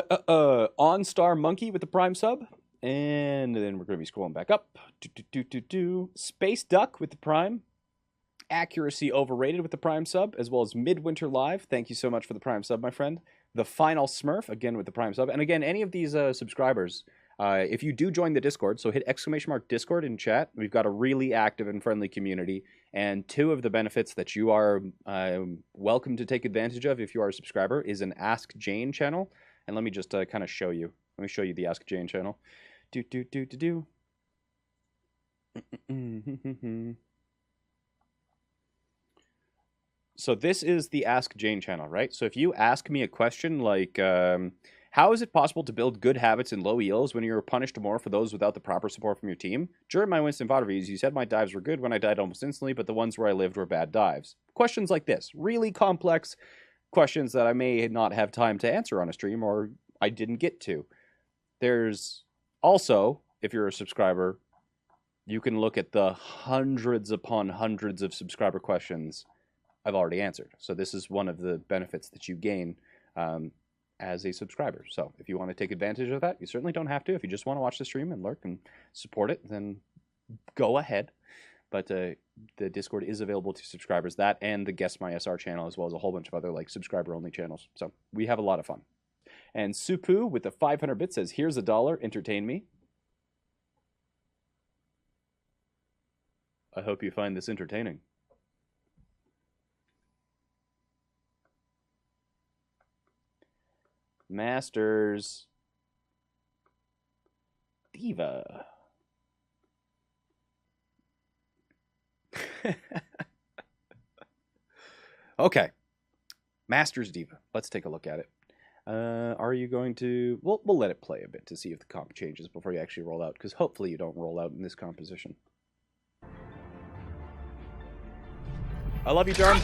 OnStar Monkey with the Prime sub. And then we're going to be scrolling back up. Space Duck with the Prime. Accuracy Overrated with the Prime sub, as well as Midwinter Live. Thank you so much for the Prime sub, my friend. The Final Smurf, again with the Prime sub. And again, any of these subscribers, if you do join the Discord, so hit !Discord in chat. We've got a really active and friendly community. And two of the benefits that you are welcome to take advantage of if you are a subscriber is an Ask Jayne channel. And let me just kind of show you. Let me show you the Ask Jayne channel. So this is the Ask Jayne channel, right? So if you ask me a question like, how is it possible to build good habits in low EOs when you're punished more for those without the proper support from your team? During my Winston VOD reviews, you said my dives were good when I died almost instantly, but the ones where I lived were bad dives. Questions like this, really complex questions that I may not have time to answer on a stream or I didn't get to. There's also, if you're a subscriber, you can look at the hundreds upon hundreds of subscriber questions I've already answered. So this is one of the benefits that you gain as a subscriber. So if you want to take advantage of that, you certainly don't have to. If you just want to watch the stream and lurk and support it, then go ahead. But the Discord is available to subscribers, that and the Guess My SR channel, as well as a whole bunch of other like subscriber-only channels. So we have a lot of fun. And Supu with the 500 bits says, here's $1, entertain me. I hope you find this entertaining. Masters D.va. Okay. Masters D.va. Let's take a look at it. Are you going to... We'll let it play a bit to see if the comp changes before you actually roll out, because hopefully you don't roll out in this composition. I love you, Jarm.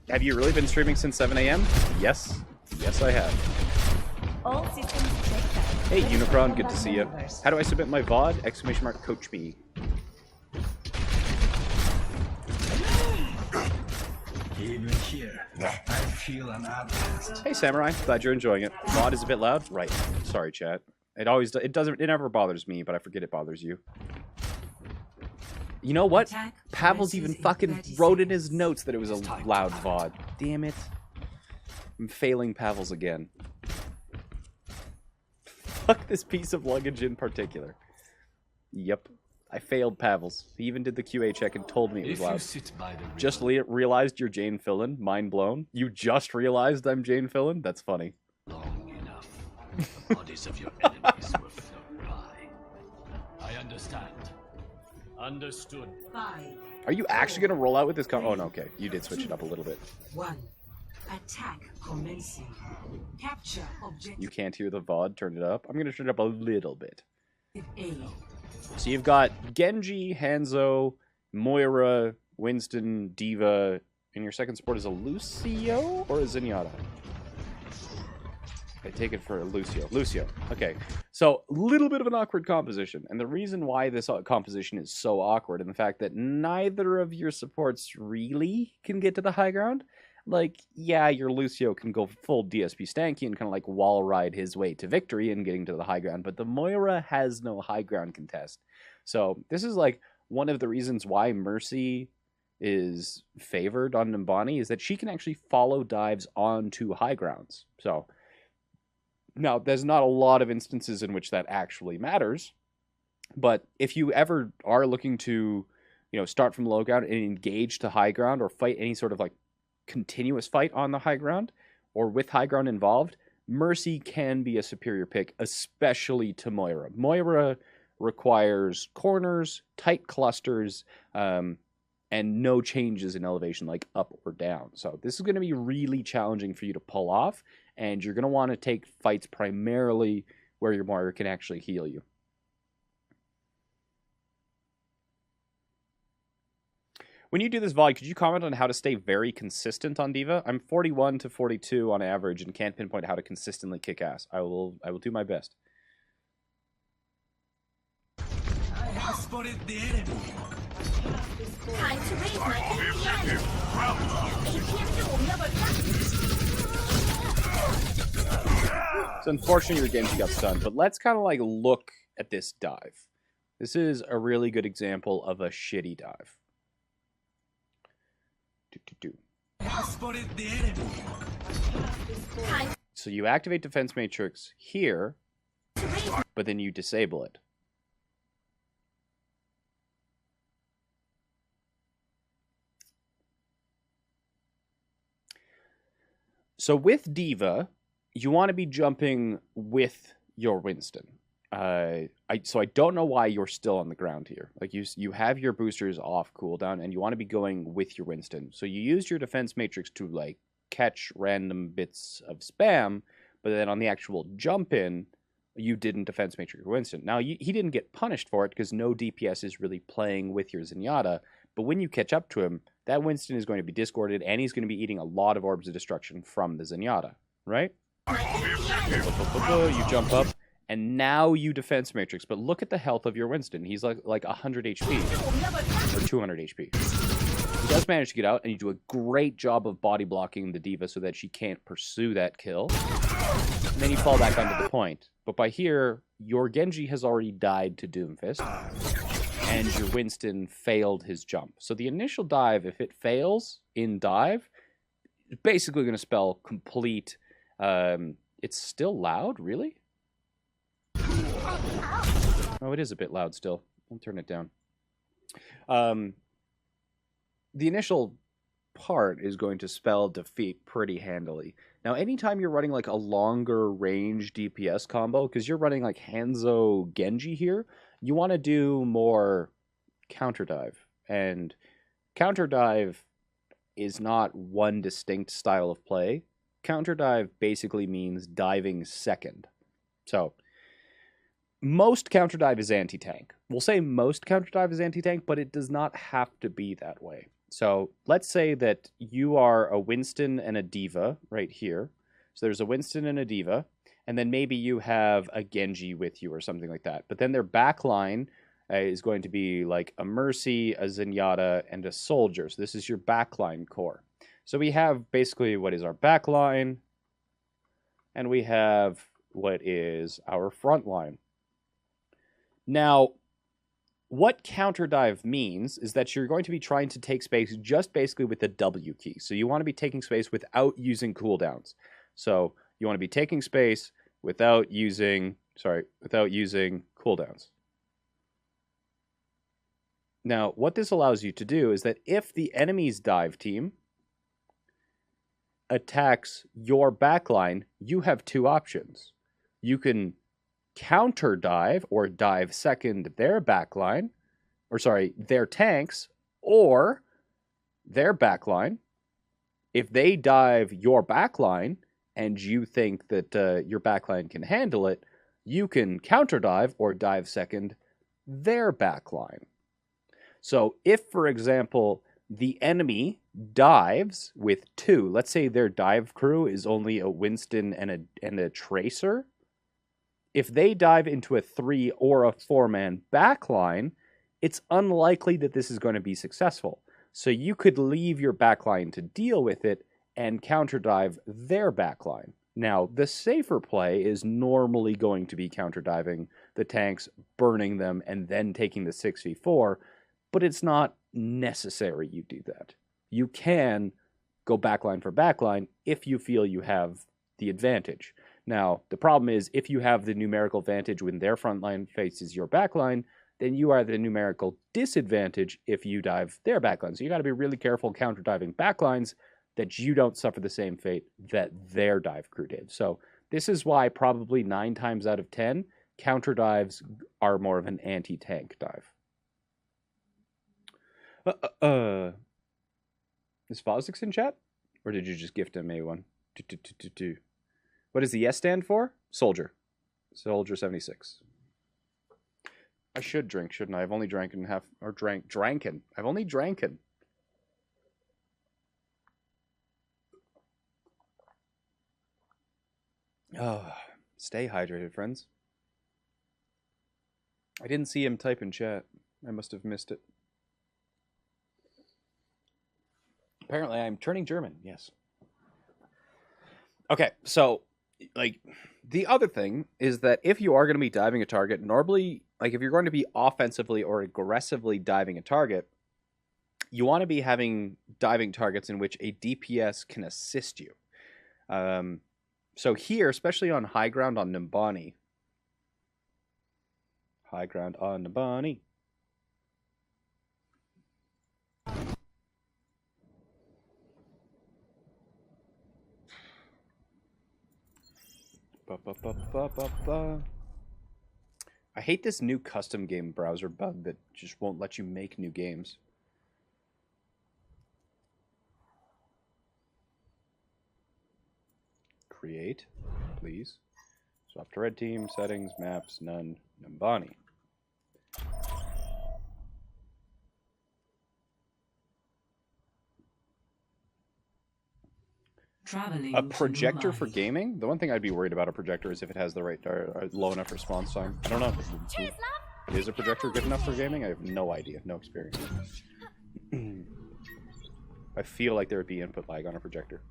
Have you really been streaming since 7 a.m.? Yes. Yes, I have. All systems checked. Hey, Unicron, good to see you. How do I submit my VOD? Exclamation mark, coach me. Even here, I feel an outcast. Hey, Samurai. Glad you're enjoying it. VOD is a bit loud? Right. Sorry, chat. It never bothers me, but I forget it bothers you. You know what? Pavel's even fucking wrote in his notes that it was a loud VOD. Damn it. I'm failing Pavel's again. Fuck this piece of luggage in particular. Yep. I failed Pavel's. He even did the QA check and told me it was loud. Just realized you're Jayne Fillen. Mind blown. You just realized I'm Jayne Fillen? That's funny. Long enough. The bodies of your enemies will float by. I understand. Understood. 5. Are you actually going to roll out with this Oh, no, okay. You did switch it up a little bit. 1. Attack commencing. Capture objective. You can't hear the VOD. Turn it up. I'm going to turn it up a little bit. A. So you've got Genji, Hanzo, Moira, Winston, D.va, and your second support is a Lucio or a Zenyatta? I take it for Lucio. Lucio. Okay. So, a little bit of an awkward composition. And the reason why this composition is so awkward, and the fact that neither of your supports really can get to the high ground. Like, yeah, your Lucio can go full DSP stanky and kind of like wall ride his way to victory and getting to the high ground. But the Moira has no high ground contest. So, this is like one of the reasons why Mercy is favored on Nimbani, is that she can actually follow dives onto high grounds. So... Now, there's not a lot of instances in which that actually matters, but if you ever are looking to, start from low ground and engage to high ground or fight any sort of like continuous fight on the high ground or with high ground involved, Mercy can be a superior pick, especially to Moira. Moira requires corners, tight clusters, and no changes in elevation like up or down. So this is going to be really challenging for you to pull off. And you're going to want to take fights primarily where your Moira can actually heal you. When you do this VOD, could you comment on how to stay very consistent on D.va? I'm 41 to 42 on average and can't pinpoint how to consistently kick ass. I will do my best. Time to raise my APM. APM 좀 올려볼까? It's unfortunate your Genji got stunned, but let's kind of like look at this dive. This is a really good example of a shitty dive. So you activate Defense Matrix here, but then you disable it. So with D.Va, you want to be jumping with your Winston. So I don't know why you're still on the ground here. Like you have your boosters off cooldown, and you want to be going with your Winston. So you used your Defense Matrix to like catch random bits of spam, but then on the actual jump in, you didn't Defense Matrix your Winston. Now he didn't get punished for it because no DPS is really playing with your Zenyatta. But when you catch up to him, that Winston is going to be discorded, and he's going to be eating a lot of orbs of destruction from the Zenyatta, right? You jump up, and now you Defense Matrix. But look at the health of your Winston. He's like 100 HP, or 200 HP. He does manage to get out, and you do a great job of body blocking the D.Va so that she can't pursue that kill. And then you fall back onto the point. But by here, your Genji has already died to Doomfist, and your Winston failed his jump. So the initial dive, if it fails in dive, it's basically going to spell complete. It's still loud, really? Oh, it is a bit loud still. I'll turn it down. The initial part is going to spell defeat pretty handily. Now, anytime you're running like a longer range DPS combo, because you're running like Hanzo Genji here, you want to do more counter dive. And counter dive is not one distinct style of play. Counter dive basically means diving second. So, most counter dive is anti-tank. We'll say most counter dive is anti-tank, but it does not have to be that way. So let's say that you are a Winston and a D.Va right here. So there's a Winston and a D.Va, and then maybe you have a Genji with you or something like that. But then their backline is going to be like a Mercy, a Zenyatta, and a Soldier. So this is your backline core. So we have basically what is our backline, and we have what is our front line. Now, what counter dive means is that you're going to be trying to take space just basically with the W key. So you want to be taking space without using cooldowns. So you want to be taking space without using cooldowns. Now, what this allows you to do is that if the enemy's dive team attacks your backline, you have two options. You can counter dive or dive second their backline, their tanks, or their backline. If they dive your backline and you think that your backline can handle it, you can counter dive or dive second their backline. So if, for example, the enemy dives with two, let's say their dive crew is only a Winston and a Tracer, if they dive into a 3 or a 4-man backline, it's unlikely that this is going to be successful. So you could leave your backline to deal with it and counter dive their backline. Now, the safer play is normally going to be counter diving the tanks, burning them, and then taking the 6v4, but it's not necessary you do that. You can go backline for backline if you feel you have the advantage. Now, the problem is, if you have the numerical advantage when their front line faces your backline, then you are at a numerical disadvantage if you dive their backline. So you got to be really careful counter diving backlines that you don't suffer the same fate that their dive crew did. So this is why probably 9 times out of 10, counter dives are more of an anti-tank dive. Is Fozix in chat? Or did you just gift him A1? What does the S stand for? Soldier. Soldier 76. I should drink, shouldn't I? I've only dranken. I've only dranken. Oh, stay hydrated, friends. I didn't see him type in chat. I must have missed it. Apparently, I'm turning German. Yes. Okay, so, like, the other thing is that if you are going to be diving a target, normally, like, if you're going to be offensively or aggressively diving a target, you want to be having diving targets in which a DPS can assist you. So here, especially on high ground on Nimbani. High ground on Nimbani. I hate this new custom game browser bug that just won't let you make new games. Create, please. Swap to red team, settings, maps, none, Nimbani. Traveling A to projector for Mumbai. gaming? The one thing I'd be worried about a projector is if it has the right low enough response time. I don't know. Cheers, love. Is a projector good enough for gaming? I have no idea, no experience. I feel like there would be input lag on a projector.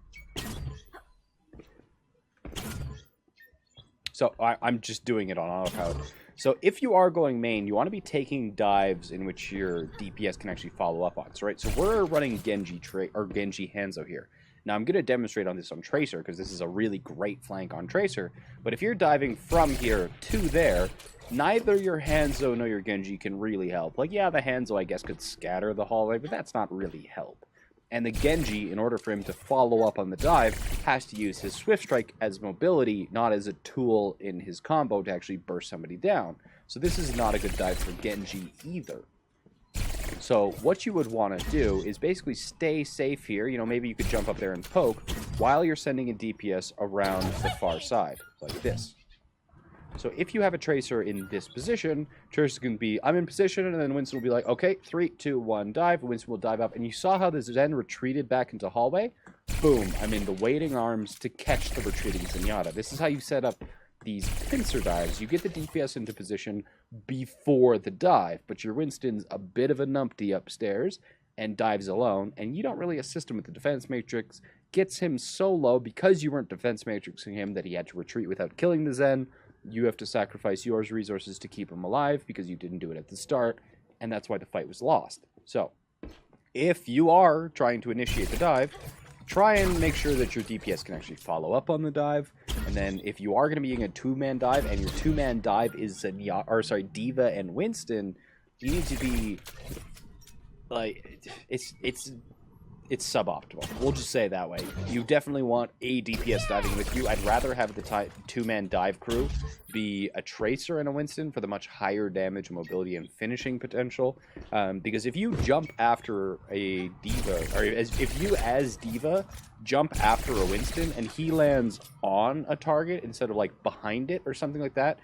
So I'm just doing it on autopilot. So if you are going main, you want to be taking dives in which your DPS can actually follow up on. So, right, so we're running Genji Hanzo here. Now I'm going to demonstrate on this on Tracer because this is a really great flank on Tracer. But if you're diving from here to there, neither your Hanzo nor your Genji can really help. Like, yeah, the Hanzo, I guess, could scatter the hallway, but that's not really help. And the Genji, in order for him to follow up on the dive, has to use his Swift Strike as mobility, not as a tool in his combo to actually burst somebody down. So this is not a good dive for Genji either. So what you would want to do is basically stay safe here. You know, maybe you could jump up there and poke while you're sending a DPS around the far side, like this. So if you have a Tracer in this position, Tracer's going to be, I'm in position, and then Winston will be like, okay, 3, 2, 1, dive. Winston will dive up. And you saw how the Zen retreated back into hallway? Boom, I'm in the waiting arms to catch the retreating Zenyatta. This is how you set up these pincer dives. You get the DPS into position before the dive, but your Winston's a bit of a numpty upstairs and dives alone, and you don't really assist him with the defense matrix. Gets him so low because you weren't defense matrixing him that he had to retreat without killing the Zen. You have to sacrifice your resources to keep him alive because you didn't do it at the start, and that's why the fight was lost. So, if you are trying to initiate the dive, try and make sure that your DPS can actually follow up on the dive, and then if you are going to be in a two-man dive, and your two-man dive is D.Va and Winston, you need to be, like, it's suboptimal. We'll just say it that way. You definitely want a DPS diving with you. I'd rather have the two-man dive crew be a Tracer and a Winston for the much higher damage, mobility, and finishing potential. Because if you jump after a D.Va, or if you as D.Va jump after a Winston and he lands on a target instead of like behind it or something like that,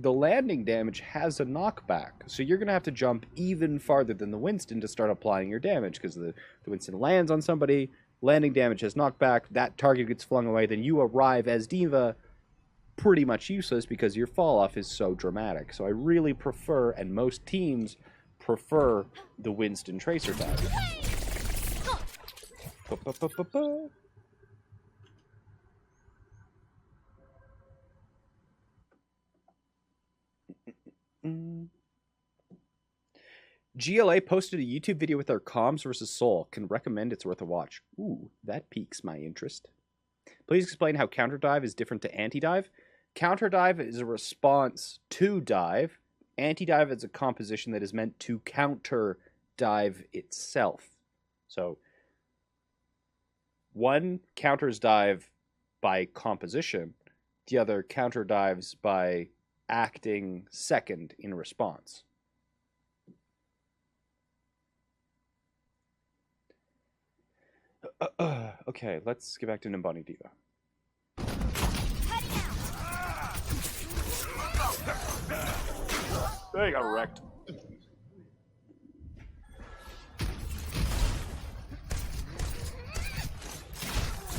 the landing damage has a knockback. So you're going to have to jump even farther than the Winston to start applying your damage because the Winston lands on somebody, landing damage has knockback, that target gets flung away, then you arrive as D.Va pretty much useless because your fall off is so dramatic. So I really prefer, and most teams prefer, the Winston Tracer dive. GLA posted a YouTube video with their comms versus Soul. Can recommend, it's worth a watch. Ooh, that piques my interest. Please explain how counter dive is different to anti-dive. Counter dive is a response to dive. Anti-dive is a composition that is meant to counter dive itself. So one counters dive by composition, the other counter dives by acting second in response. Okay, let's get back to Nimbani D.Va. They got wrecked.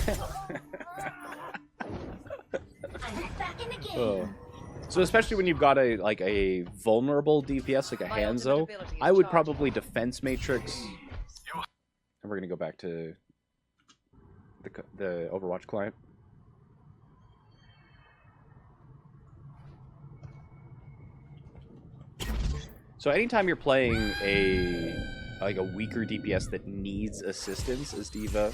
I'm back in the game. Oh. So especially when you've got a vulnerable DPS like a Hanzo, I would probably defense matrix. And we're gonna go back to the Overwatch client. So anytime you're playing a weaker DPS that needs assistance as D.Va,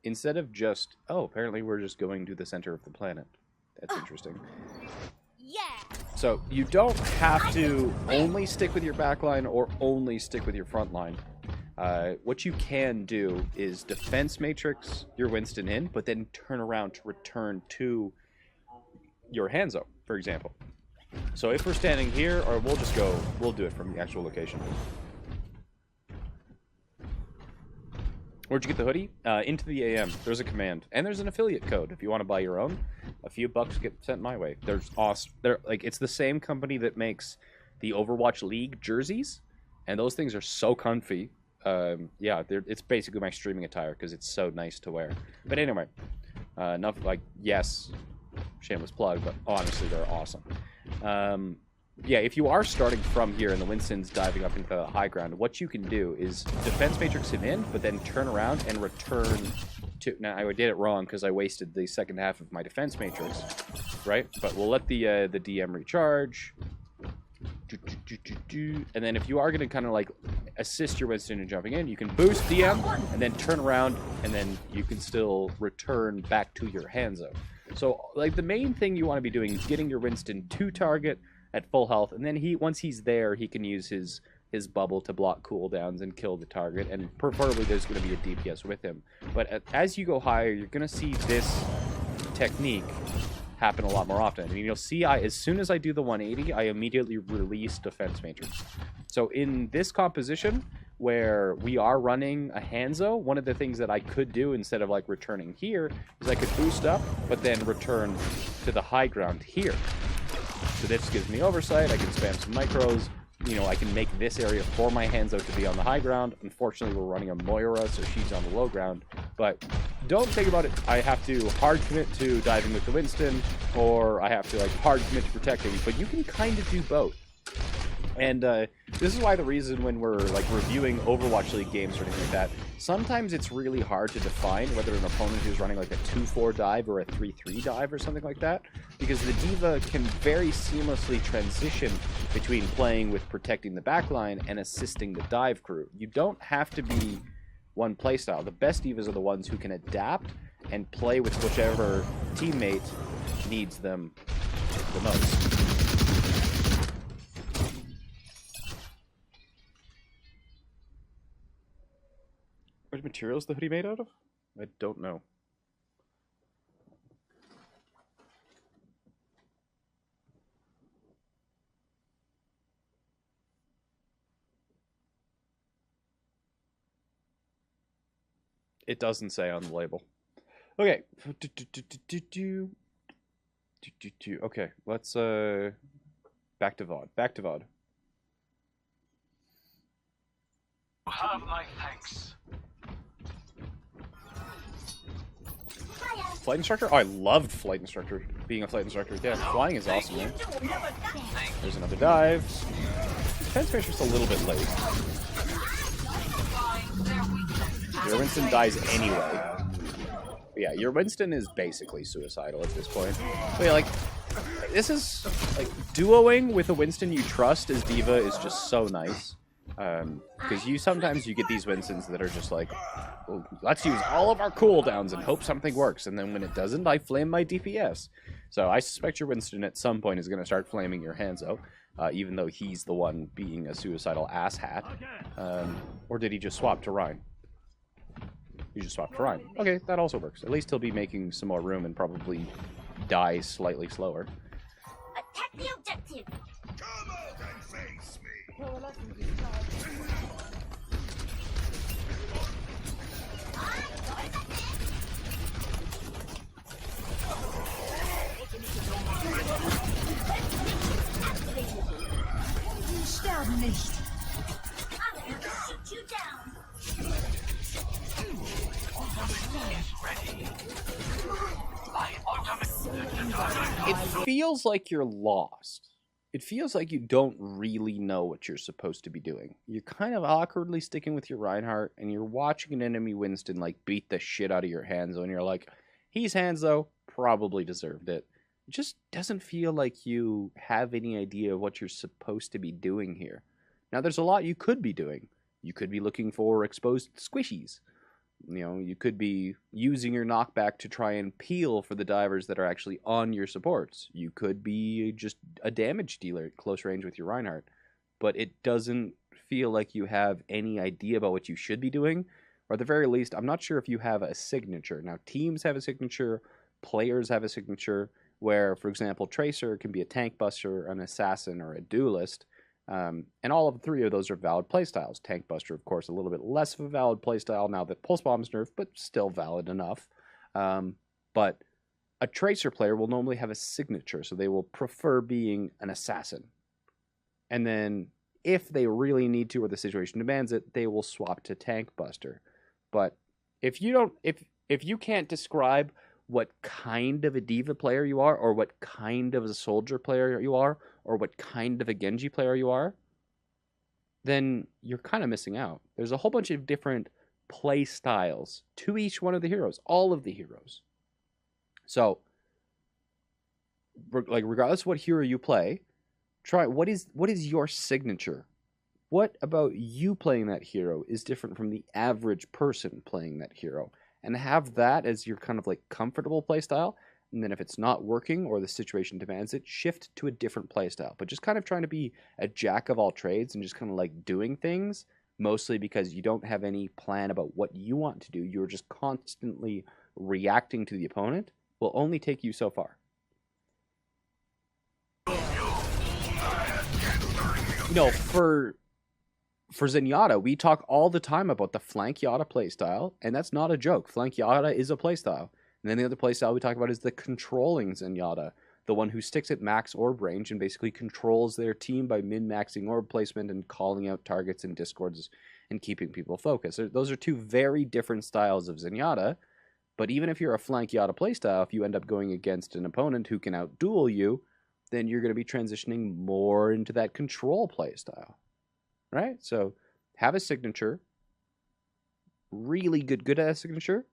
instead of just apparently we're just going to the center of the planet. That's interesting. Yeah. So you don't have to only stick with your backline or only stick with your front line. What you can do is defense matrix your Winston in, but then turn around to return to your Hanzo, for example. So if we're standing here, or we'll do it from the actual location. Where'd you get the hoodie? Into the AM. There's a command. And there's an affiliate code if you want to buy your own. A few bucks get sent my way. There's awesome. It's the same company that makes the Overwatch League jerseys, and those things are so comfy. Yeah, it's basically my streaming attire because it's so nice to wear. But anyway, enough yes, shameless plug, but honestly, they're awesome. Yeah, if you are starting from here and the Winston's diving up into the high ground, what you can do is defense matrix him in, but then turn around and return to... Now, I did it wrong because I wasted the second half of my defense matrix, right? But we'll let the DM recharge. And then if you are going to kind of assist your Winston in jumping in, you can boost DM and then turn around, and then you can still return back to your Hanzo. So, the main thing you want to be doing is getting your Winston to target at full health, and then once he's there, he can use his bubble to block cooldowns and kill the target, and preferably there's going to be a DPS with him. But as you go higher, you're going to see this technique happen a lot more often. And you'll see as soon as I do the 180, I immediately release defense matrix. So in this composition, where we are running a Hanzo, one of the things that I could do instead of returning here is I could boost up, but then return to the high ground here. So this gives me oversight, I can spam some micros, I can make this area for my Hanzo to be on the high ground. Unfortunately, we're running a Moira, so she's on the low ground. But don't think about it, I have to hard commit to diving with the Winston, or I have to hard commit to protecting, but you can kind of do both. And this is why the reason when we're reviewing Overwatch League games or anything like that, sometimes it's really hard to define whether an opponent is running a 2-4 dive or a 3-3 dive or something like that, because the D.Va can very seamlessly transition between playing with protecting the backline and assisting the dive crew. You don't have to be one playstyle. The best D.Vas are the ones who can adapt and play with whichever teammate needs them the most. What material is the hoodie made out of? I don't know. It doesn't say on the label. Okay. Okay, let's back to VOD. Back to VOD. Have my thanks. Flight instructor? Oh, I loved flight instructor. Being a flight instructor. Yeah, flying is awesome, man. There's another dive. Defense matrix a little bit late. Your Winston dies anyway. But yeah, your Winston is basically suicidal at this point. But yeah, this is duoing with a Winston you trust as D.Va is just so nice. Because sometimes you get these Winstons that are just well, let's use all of our cooldowns and hope something works, and then when it doesn't, I flame my DPS. So I suspect your Winston at some point is going to start flaming your Hanzo, even though he's the one being a suicidal asshat. Or did he just swap to Rhine? He just swapped to Rhine. Okay, that also works. At least he'll be making some more room and probably die slightly slower. Attack the objective. Come out and face me. Sterben nicht. I'm gonna shoot you down. Is ready. My It feels like you're lost. It feels like you don't really know what you're supposed to be doing. You're kind of awkwardly sticking with your Reinhardt, and you're watching an enemy Winston like beat the shit out of your Hanzo, and you're like, he's Hanzo, probably deserved it. It just doesn't feel like you have any idea of what you're supposed to be doing here. Now, there's a lot you could be doing. You could be looking for exposed squishies. You know, you could be using your knockback to try and peel for the divers that are actually on your supports. You could be just a damage dealer at close range with your Reinhardt. But it doesn't feel like you have any idea about what you should be doing. Or at the very least, I'm not sure if you have a signature. Now, teams have a signature, players have a signature, where, for example, Tracer can be a tank buster, an assassin, or a duelist. And all of three of those are valid playstyles. Tank Buster, of course, a little bit less of a valid playstyle now that Pulse Bomb's nerfed, but still valid enough. But a Tracer player will normally have a signature, so they will prefer being an assassin. And then, if they really need to or the situation demands it, they will swap to Tank Buster. But if you can't describe what kind of a D.Va player you are, or what kind of a soldier player you are, or what kind of a Genji player you are, then you're kind of missing out. There's a whole bunch of different play styles to each one of the heroes, all of the heroes. So, regardless of what hero you play, try what is your signature? What about you playing that hero is different from the average person playing that hero? And have that as your kind of like comfortable playstyle. And then if it's not working or the situation demands it, shift to a different playstyle. But just kind of trying to be a jack of all trades and just kind of like doing things, mostly because you don't have any plan about what you want to do. You're just constantly reacting to the opponent, will only take you so far. You know, for Zenyatta, we talk all the time about the flank Yatta playstyle, and that's not a joke. Flank Yatta is a playstyle. And then the other playstyle we talk about is the controlling Zenyatta, the one who sticks at max orb range and basically controls their team by min-maxing orb placement and calling out targets in discords and keeping people focused. Those are two very different styles of Zenyatta, but even if you're a flank Yatta playstyle, if you end up going against an opponent who can out-duel you, then you're going to be transitioning more into that control playstyle. Right? So have a signature, really good at a signature,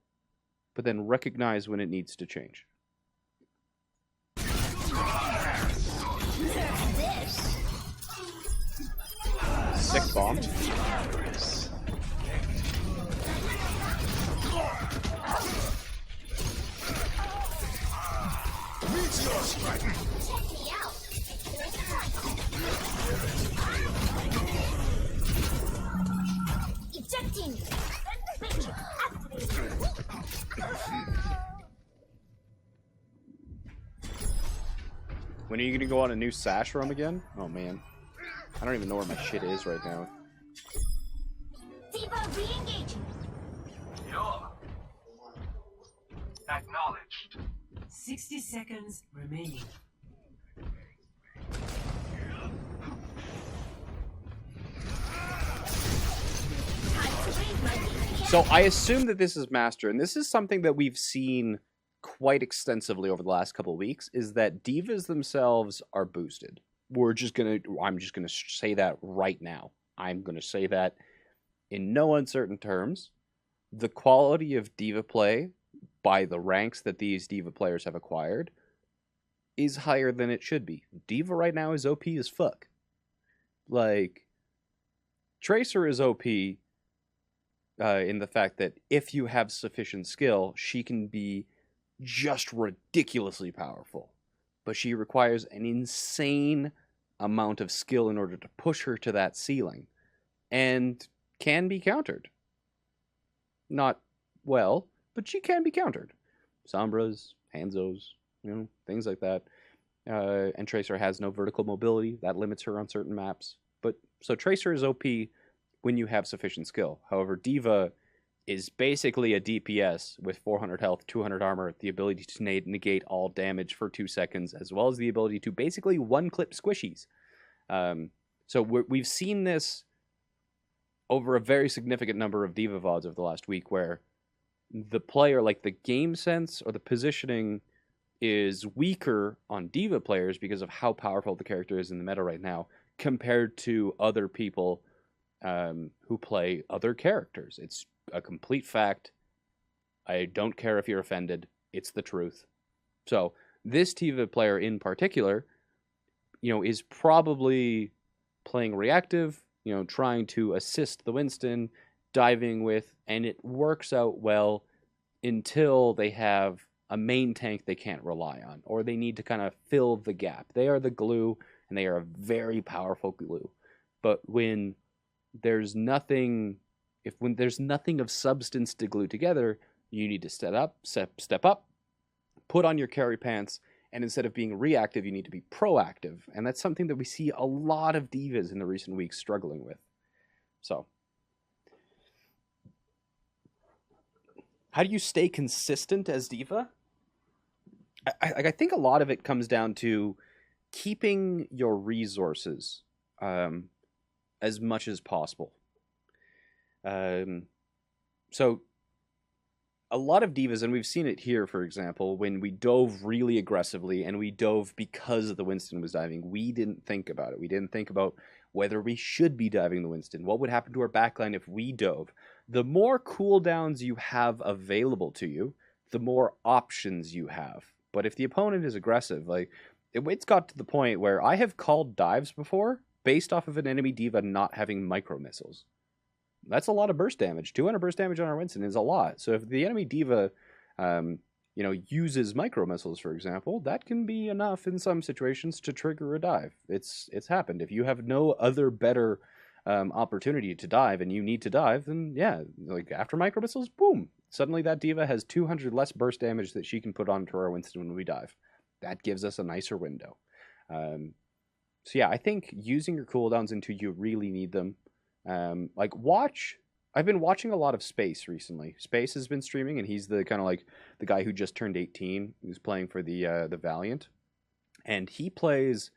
but then recognize when it needs to change. Sick bomb. Ejecting. When are you gonna go on a new Sash roam again? Oh man, I don't even know where my shit is right now. D.Va re-engaging. You're acknowledged. 60 seconds remaining. So I assume that this is Master, and this is something that we've seen quite extensively over the last couple of weeks, is that divas themselves are boosted. I'm just gonna say that right now. I'm gonna say that in no uncertain terms. The quality of diva play by the ranks that these diva players have acquired is higher than it should be. D.Va right now is OP as fuck. Like, Tracer is OP in the fact that if you have sufficient skill, she can be just ridiculously powerful. But she requires an insane amount of skill in order to push her to that ceiling. And can be countered. Not well, but she can be countered. Sombras, Hanzos, things like that. And Tracer has no vertical mobility. That limits her on certain maps. But so Tracer is OP when you have sufficient skill. However, D.Va is basically a DPS with 400 health, 200 armor, the ability to negate all damage for 2 seconds, as well as the ability to basically one-clip squishies. So we've seen this over a very significant number of D.Va VODs over the last week, where the player, like the game sense or the positioning, is weaker on D.Va players because of how powerful the character is in the meta right now compared to other people who play other characters. It's a complete fact. I don't care if you're offended. It's the truth. So this D.Va player in particular, is probably playing reactive, trying to assist the Winston, diving with, and it works out well until they have a main tank they can't rely on, or they need to kind of fill the gap. They are the glue, and they are a very powerful glue. But when there's nothing of substance to glue together, you need to step up, put on your carry pants, and instead of being reactive, you need to be proactive. And that's something that we see a lot of divas in the recent weeks struggling with. So, how do you stay consistent as D.Va? I think a lot of it comes down to keeping your resources as much as possible. So a lot of divas, and we've seen it here, for example, when we dove really aggressively and we dove because the Winston was diving, we didn't think about it. We didn't think about whether we should be diving the Winston. What would happen to our backline if we dove? The more cooldowns you have available to you, the more options you have. But if the opponent is aggressive, it's got to the point where I have called dives before based off of an enemy D.Va not having micro missiles. That's a lot of burst damage. 200 burst damage on our Winston is a lot. So if the enemy D.Va, uses micro missiles, for example, that can be enough in some situations to trigger a dive. It's happened. If you have no other better opportunity to dive and you need to dive, then yeah, after micro missiles, boom. Suddenly that D.Va has 200 less burst damage that she can put onto our Winston when we dive. That gives us a nicer window. So yeah, I think using your cooldowns until you really need them. I've been watching a lot of Space recently. Space has been streaming, and he's the kind of the guy who just turned 18. He's playing for the Valiant, and he plays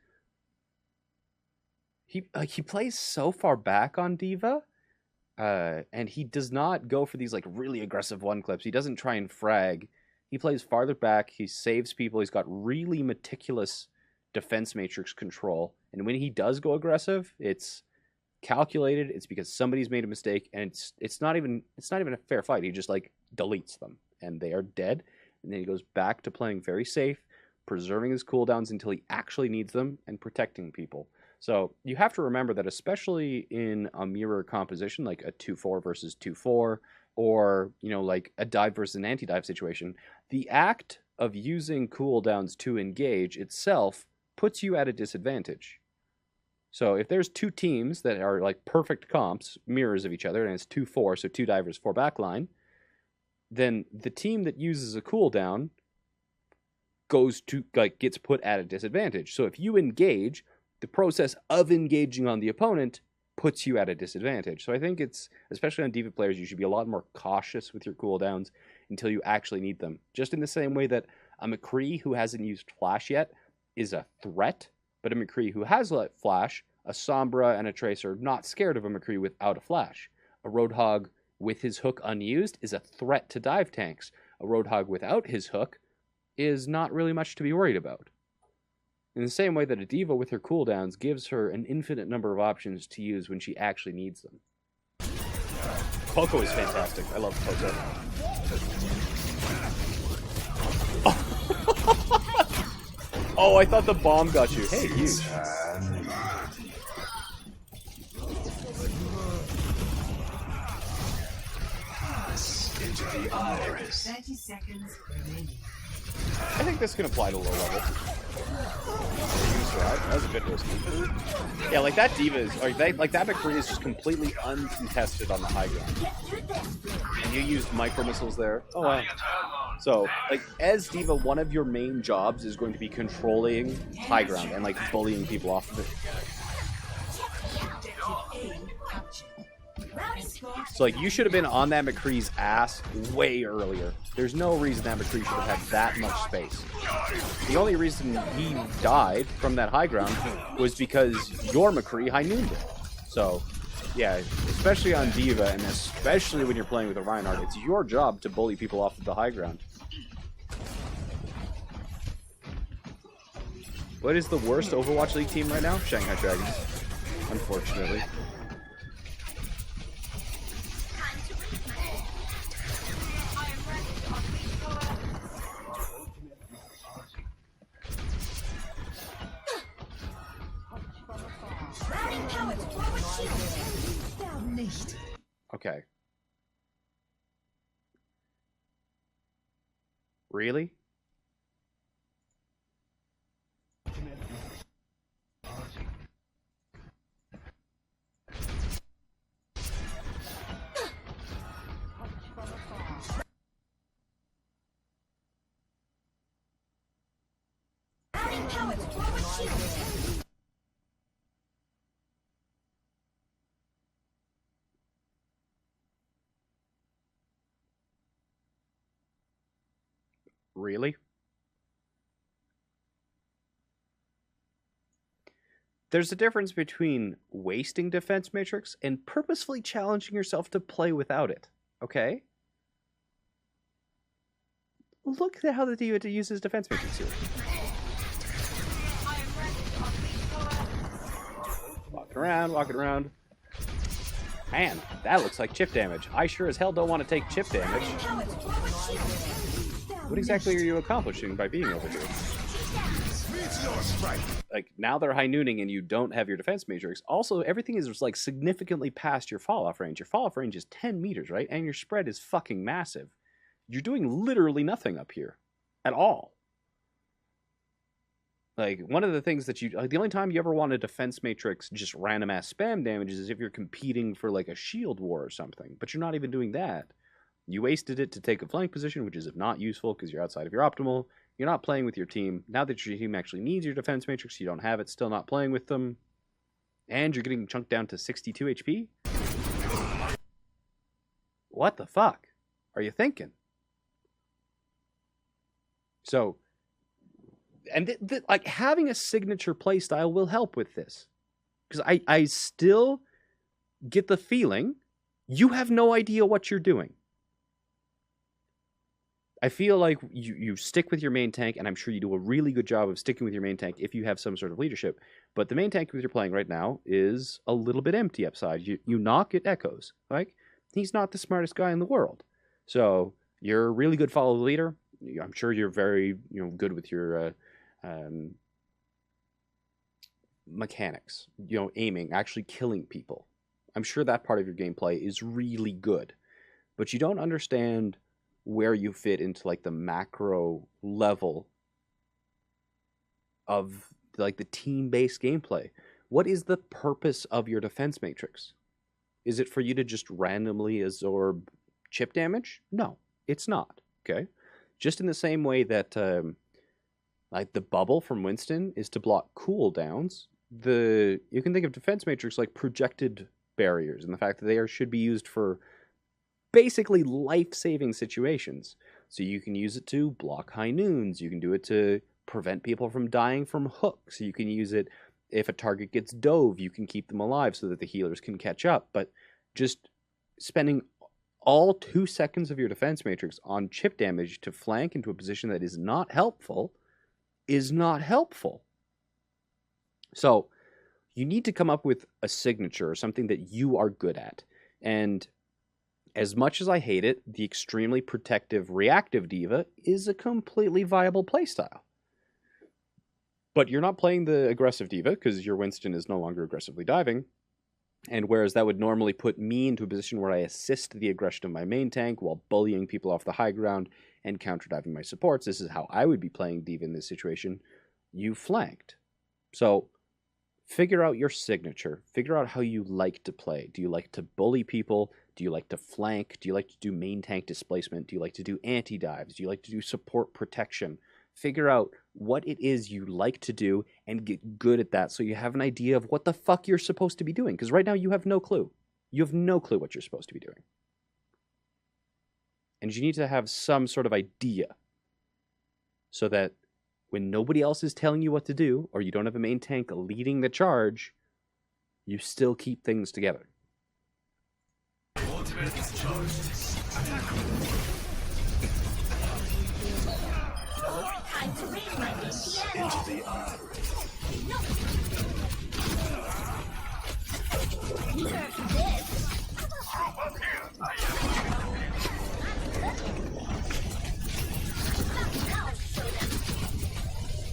so far back on D.Va. And he does not go for these really aggressive one clips. He doesn't try and frag. He plays farther back. He saves people. He's got really meticulous defense matrix control. And when he does go aggressive, it's calculated. It's because somebody's made a mistake, and it's not even a fair fight. He just deletes them, and they are dead. And then he goes back to playing very safe, preserving his cooldowns until he actually needs them, and protecting people. So you have to remember that, especially in a mirror composition, like a 2-4 versus 2-4, or a dive versus an anti-dive situation, the act of using cooldowns to engage itself puts you at a disadvantage. So if there's two teams that are perfect comps, mirrors of each other, and it's 2-4, so 2 divers, 4 backline, then the team that uses a cooldown gets put at a disadvantage. So if you engage, the process of engaging on the opponent puts you at a disadvantage. So I think it's, especially on D.Va players, you should be a lot more cautious with your cooldowns until you actually need them. Just in the same way that a McCree who hasn't used Flash yet is a threat, but a McCree who has let Flash, a Sombra and a Tracer, not scared of a McCree without a Flash. A Roadhog with his hook unused is a threat to dive tanks. A Roadhog without his hook is not really much to be worried about. In the same way that a D.Va with her cooldowns gives her an infinite number of options to use when she actually needs them. Poco is fantastic. I love Poco. Oh, I thought the bomb got you. Hey, you. Into the iris. 30 seconds remaining. I think this can apply to low level. That was a bit risky. Yeah, that D.Va is, that McCree is just completely uncontested on the high ground. And you used micro missiles there. Oh wow. So, as D.Va, one of your main jobs is going to be controlling high ground and bullying people off of it. So, you should have been on that McCree's ass way earlier. There's no reason that McCree should have had that much space. The only reason he died from that high ground was because your McCree high-nooned it. So, yeah, especially on D.Va, and especially when you're playing with a Reinhardt, it's your job to bully people off of the high ground. What is the worst Overwatch League team right now? Shanghai Dragons. Unfortunately. Okay. Really? Really? There's a difference between wasting defense matrix and purposefully challenging yourself to play without it. Okay? Look at how the D.va uses defense matrix here. Walking around. Man, that looks like chip damage. I sure as hell don't want to take chip damage. What exactly are you accomplishing by being over here? Like, now they're high nooning and you don't have your defense matrix. Also, everything is like significantly past your fall-off range. Your fall-off range is 10 meters, right? And your spread is fucking massive. You're doing literally nothing up here. At all. Like, one of the things that you... Like, the only time you ever want a defense matrix just random-ass spam damages is if you're competing for, like, a shield war or something. But you're not even doing that. You wasted it to take a flank position, which is not useful because you're outside of your optimal. You're not playing with your team. Now that your team actually needs your defense matrix, you don't have it, still not playing with them. And you're getting chunked down to 62 HP? What the fuck are you thinking? So, and like, having a signature playstyle will help with this. Because I still get the feeling you have no idea what you're doing. I feel like you stick with your main tank, and I'm sure you do a really good job of sticking with your main tank if you have some sort of leadership. But the main tank that you're playing right now is a little bit empty upside. You knock, it echoes. Like, he's not the smartest guy in the world. So you're a really good follow the leader. I'm sure you're very good with your mechanics. Aiming, actually killing people. I'm sure that part of your gameplay is really good. But you don't understand where you fit into like the macro level of like the team-based gameplay. What is the purpose of your defense matrix? Is it for you to just randomly absorb chip damage? No, it's not. Okay, just in the same way that like the bubble from Winston is to block cooldowns, you can think of defense matrix like projected barriers, and the fact that they should be used for basically life-saving situations. So you can use it to block high noons. You can do it to prevent people from dying from hooks. You can use it if a target gets dove. You can keep them alive so that the healers can catch up. But just spending all 2 seconds of your defense matrix on chip damage to flank into a position that is not helpful is not helpful. So you need to come up with a signature or something that you are good at. And as much as I hate it, the extremely protective reactive D.Va is a completely viable playstyle. But you're not playing the aggressive D.Va because your Winston is no longer aggressively diving. And whereas that would normally put me into a position where I assist the aggression of my main tank while bullying people off the high ground and counter-diving my supports, this is how I would be playing D.Va in this situation, you flanked. So figure out your signature. Figure out how you like to play. Do you like to bully people? Do you like to flank? Do you like to do main tank displacement? Do you like to do anti-dives? Do you like to do support protection? Figure out what it is you like to do and get good at that so you have an idea of what the fuck you're supposed to be doing. Because right now you have no clue. You have no clue what you're supposed to be doing. And you need to have some sort of idea so that when nobody else is telling you what to do, or you don't have a main tank leading the charge, you still keep things together. Into the artery.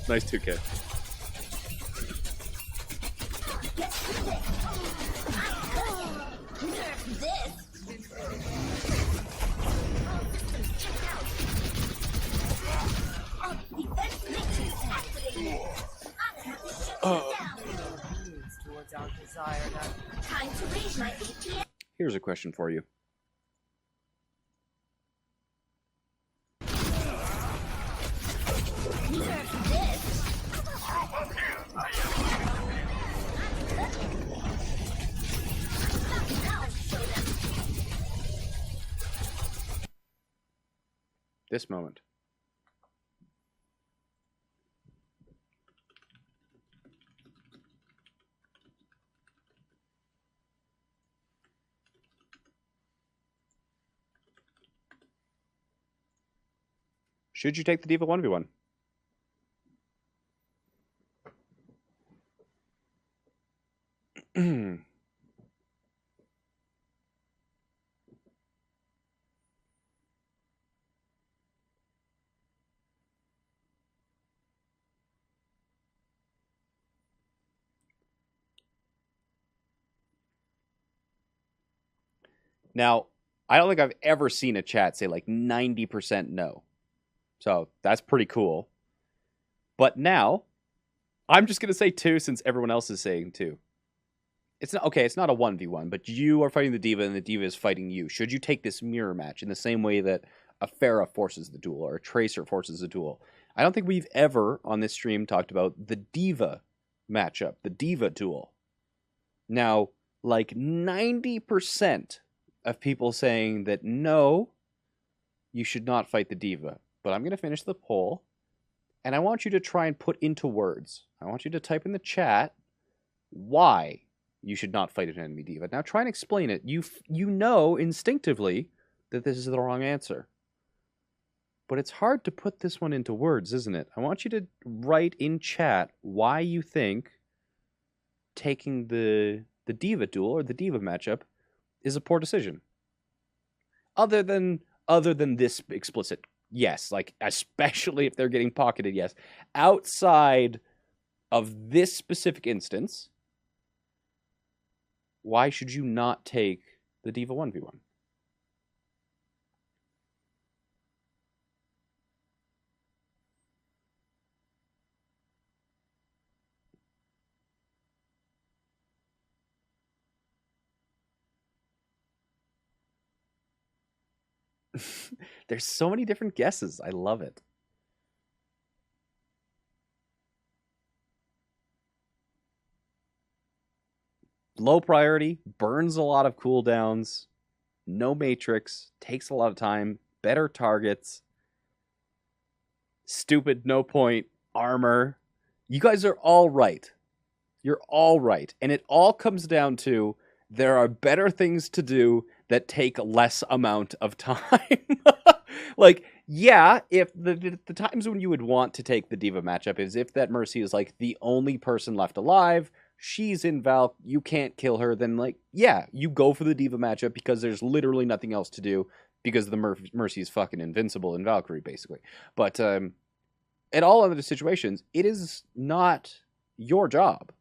Nice 2K. Time to raise my APM. Here's a question for you. This moment. Should you take the D.Va 1v1? Now, I don't think I've ever seen a chat say like 90% no. So that's pretty cool. But now, I'm just going to say 2 since everyone else is saying 2. It's not okay, it's not a 1v1, but you are fighting the D.Va and the D.Va is fighting you. Should you take this mirror match in the same way that a Pharah forces the duel or a Tracer forces the duel? I don't think we've ever on this stream talked about the D.Va matchup, the D.Va duel. Now, like 90% of people saying that no, you should not fight the D.Va. But I'm going to finish the poll, and I want you to try and put into words. I want you to type in the chat why you should not fight an enemy D.Va. Now try and explain it. You know instinctively that this is the wrong answer. But it's hard to put this one into words, isn't it? I want you to write in chat why you think taking the D.Va duel or the D.Va matchup is a poor decision. Other than this explicit yes, like especially if they're getting pocketed, yes. Outside of this specific instance, why should you not take the D.Va 1v1? There's so many different guesses. I love it. Low priority, burns a lot of cooldowns, no matrix, takes a lot of time, better targets, stupid, no point, armor. You guys are all right. You're all right. And it all comes down to there are better things to do that take less amount of time. Like, yeah, if the times when you would want to take the D.Va matchup is if that Mercy is like the only person left alive, she's in Val, you can't kill her, then like, yeah, you go for the D.Va matchup because there's literally nothing else to do because the Mercy is fucking invincible in Valkyrie, basically. But in all other situations, it is not your job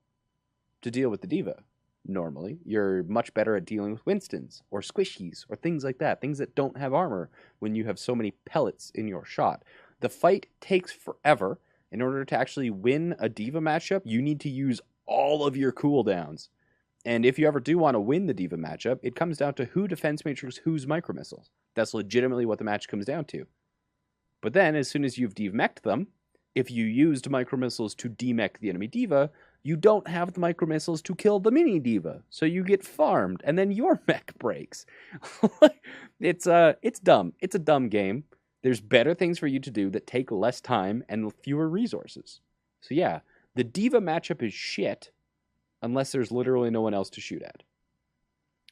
to deal with the D.Va. Normally, you're much better at dealing with Winstons or squishies or things like that, things that don't have armor when you have so many pellets in your shot. The fight takes forever. In order to actually win a D.Va matchup, you need to use all of your cooldowns. And if you ever do want to win the D.Va matchup, it comes down to who defense matrix, who's micro missiles. That's legitimately what the match comes down to. But then, as soon as you've demeched them, if you used micro missiles to demech the enemy D.Va, you don't have the micro missiles to kill the mini D.Va, so you get farmed, and then your mech breaks. It's dumb. It's a dumb game. There's better things for you to do that take less time and fewer resources. So yeah, the D.Va matchup is shit, unless there's literally no one else to shoot at.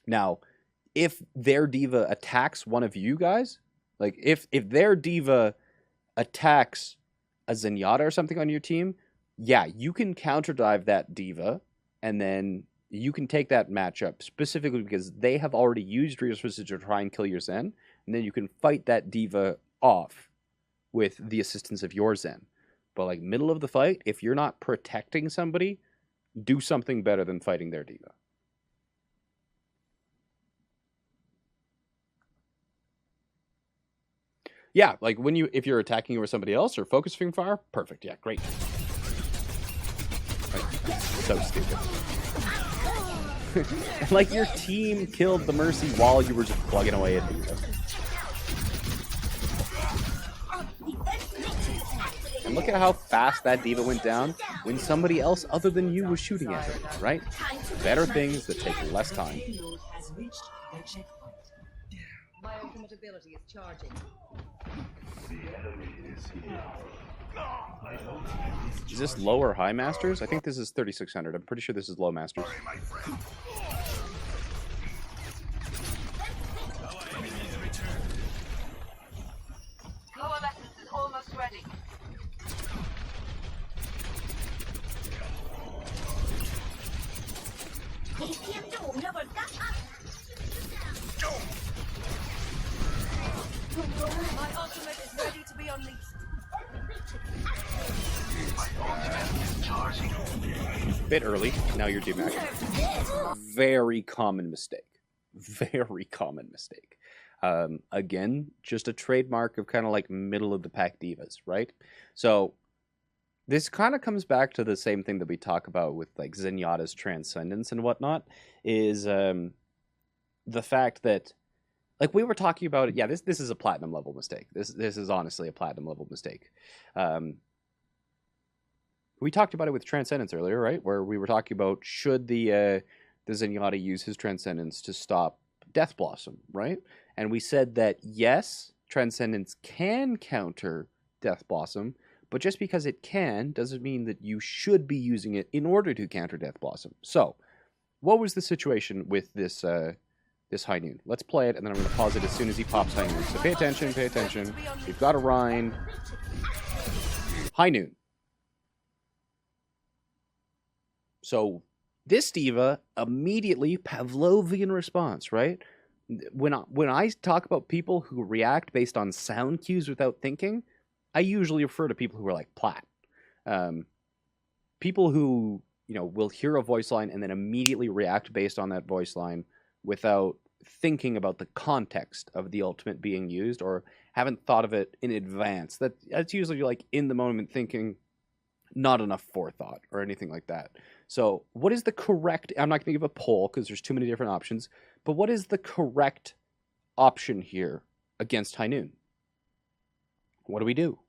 Now, if their D.Va attacks one of you guys, like if their D.Va attacks a Zenyatta or something on your team, yeah, you can counter dive that D.Va, and then you can take that matchup specifically because they have already used resources to try and kill your Zen, and then you can fight that D.Va off with the assistance of your Zen. But like middle of the fight, if you're not protecting somebody, do something better than fighting their D.Va. Yeah, like if you're attacking over somebody else or focusing fire, perfect. Yeah, great. Like, so stupid. Like your team killed the Mercy while you were just plugging away at D.Va. And look at how fast that D.Va went down when somebody else other than you was shooting at her, right? Better things that take less time. My ultimate ability is charging. Is this low or high Masters? I think this is 3600. I'm pretty sure this is low Masters. Coalescence is almost ready. My ultimate is ready to be unleashed. Bit early. Now you're D-Mac. Very common mistake. Very common mistake. Again, just a trademark of kind of like middle of the pack divas, right? So this kind of comes back to the same thing that we talk about with like Zenyatta's transcendence and whatnot, is the fact that, like we were talking about it, yeah, this is a platinum level mistake. This is honestly a platinum level mistake. We talked about it with Transcendence earlier, right? Where we were talking about should the Zenyatta use his Transcendence to stop Death Blossom, right? And we said that yes, Transcendence can counter Death Blossom, but just because it can doesn't mean that you should be using it in order to counter Death Blossom. So, what was the situation with this this High Noon? Let's play it, and then I'm going to pause it as soon as he pops High Noon. So pay attention, pay attention. We've got a Rhine. High Noon. So this D.Va immediately Pavlovian response, right? When I talk about people who react based on sound cues without thinking, I usually refer to people who are like Plat. People who, you know, will hear a voice line and then immediately react based on that voice line without thinking about the context of the ultimate being used or haven't thought of it in advance. That's usually like in the moment thinking, not enough forethought or anything like that. So what is the correct, I'm not going to give a poll because there's too many different options, but what is the correct option here against High Noon? What do we do?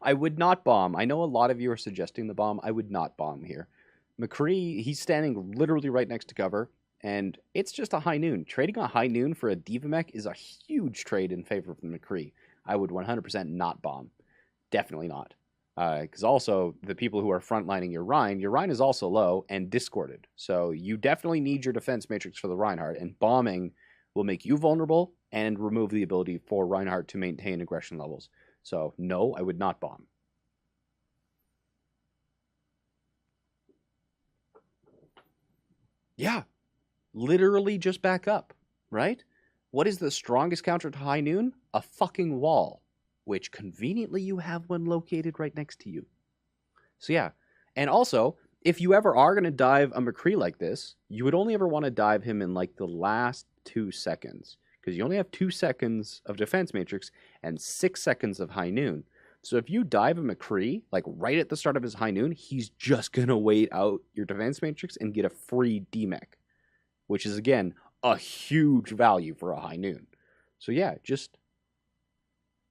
I would not bomb. I know a lot of you are suggesting the bomb. I would not bomb here. McCree, he's standing literally right next to cover, and it's just a High Noon. Trading a High Noon for a D.Va mech is a huge trade in favor of the McCree. I would 100% not bomb. Definitely not. Because also, the people who are frontlining your Rhine is also low and discorded. So you definitely need your defense matrix for the Reinhardt, and bombing will make you vulnerable and remove the ability for Reinhardt to maintain aggression levels. So, no, I would not bomb. Yeah, literally just back up, right? What is the strongest counter to High Noon? A fucking wall, which conveniently you have one located right next to you. So yeah, and also, if you ever are going to dive a McCree like this, you would only ever want to dive him in like the last 2 seconds. Because you only have 2 seconds of defense matrix and 6 seconds of High Noon. So if you dive a McCree, like right at the start of his High Noon, he's just going to wait out your defense matrix and get a free D-Mech. Which is, again, a huge value for a High Noon. So yeah, just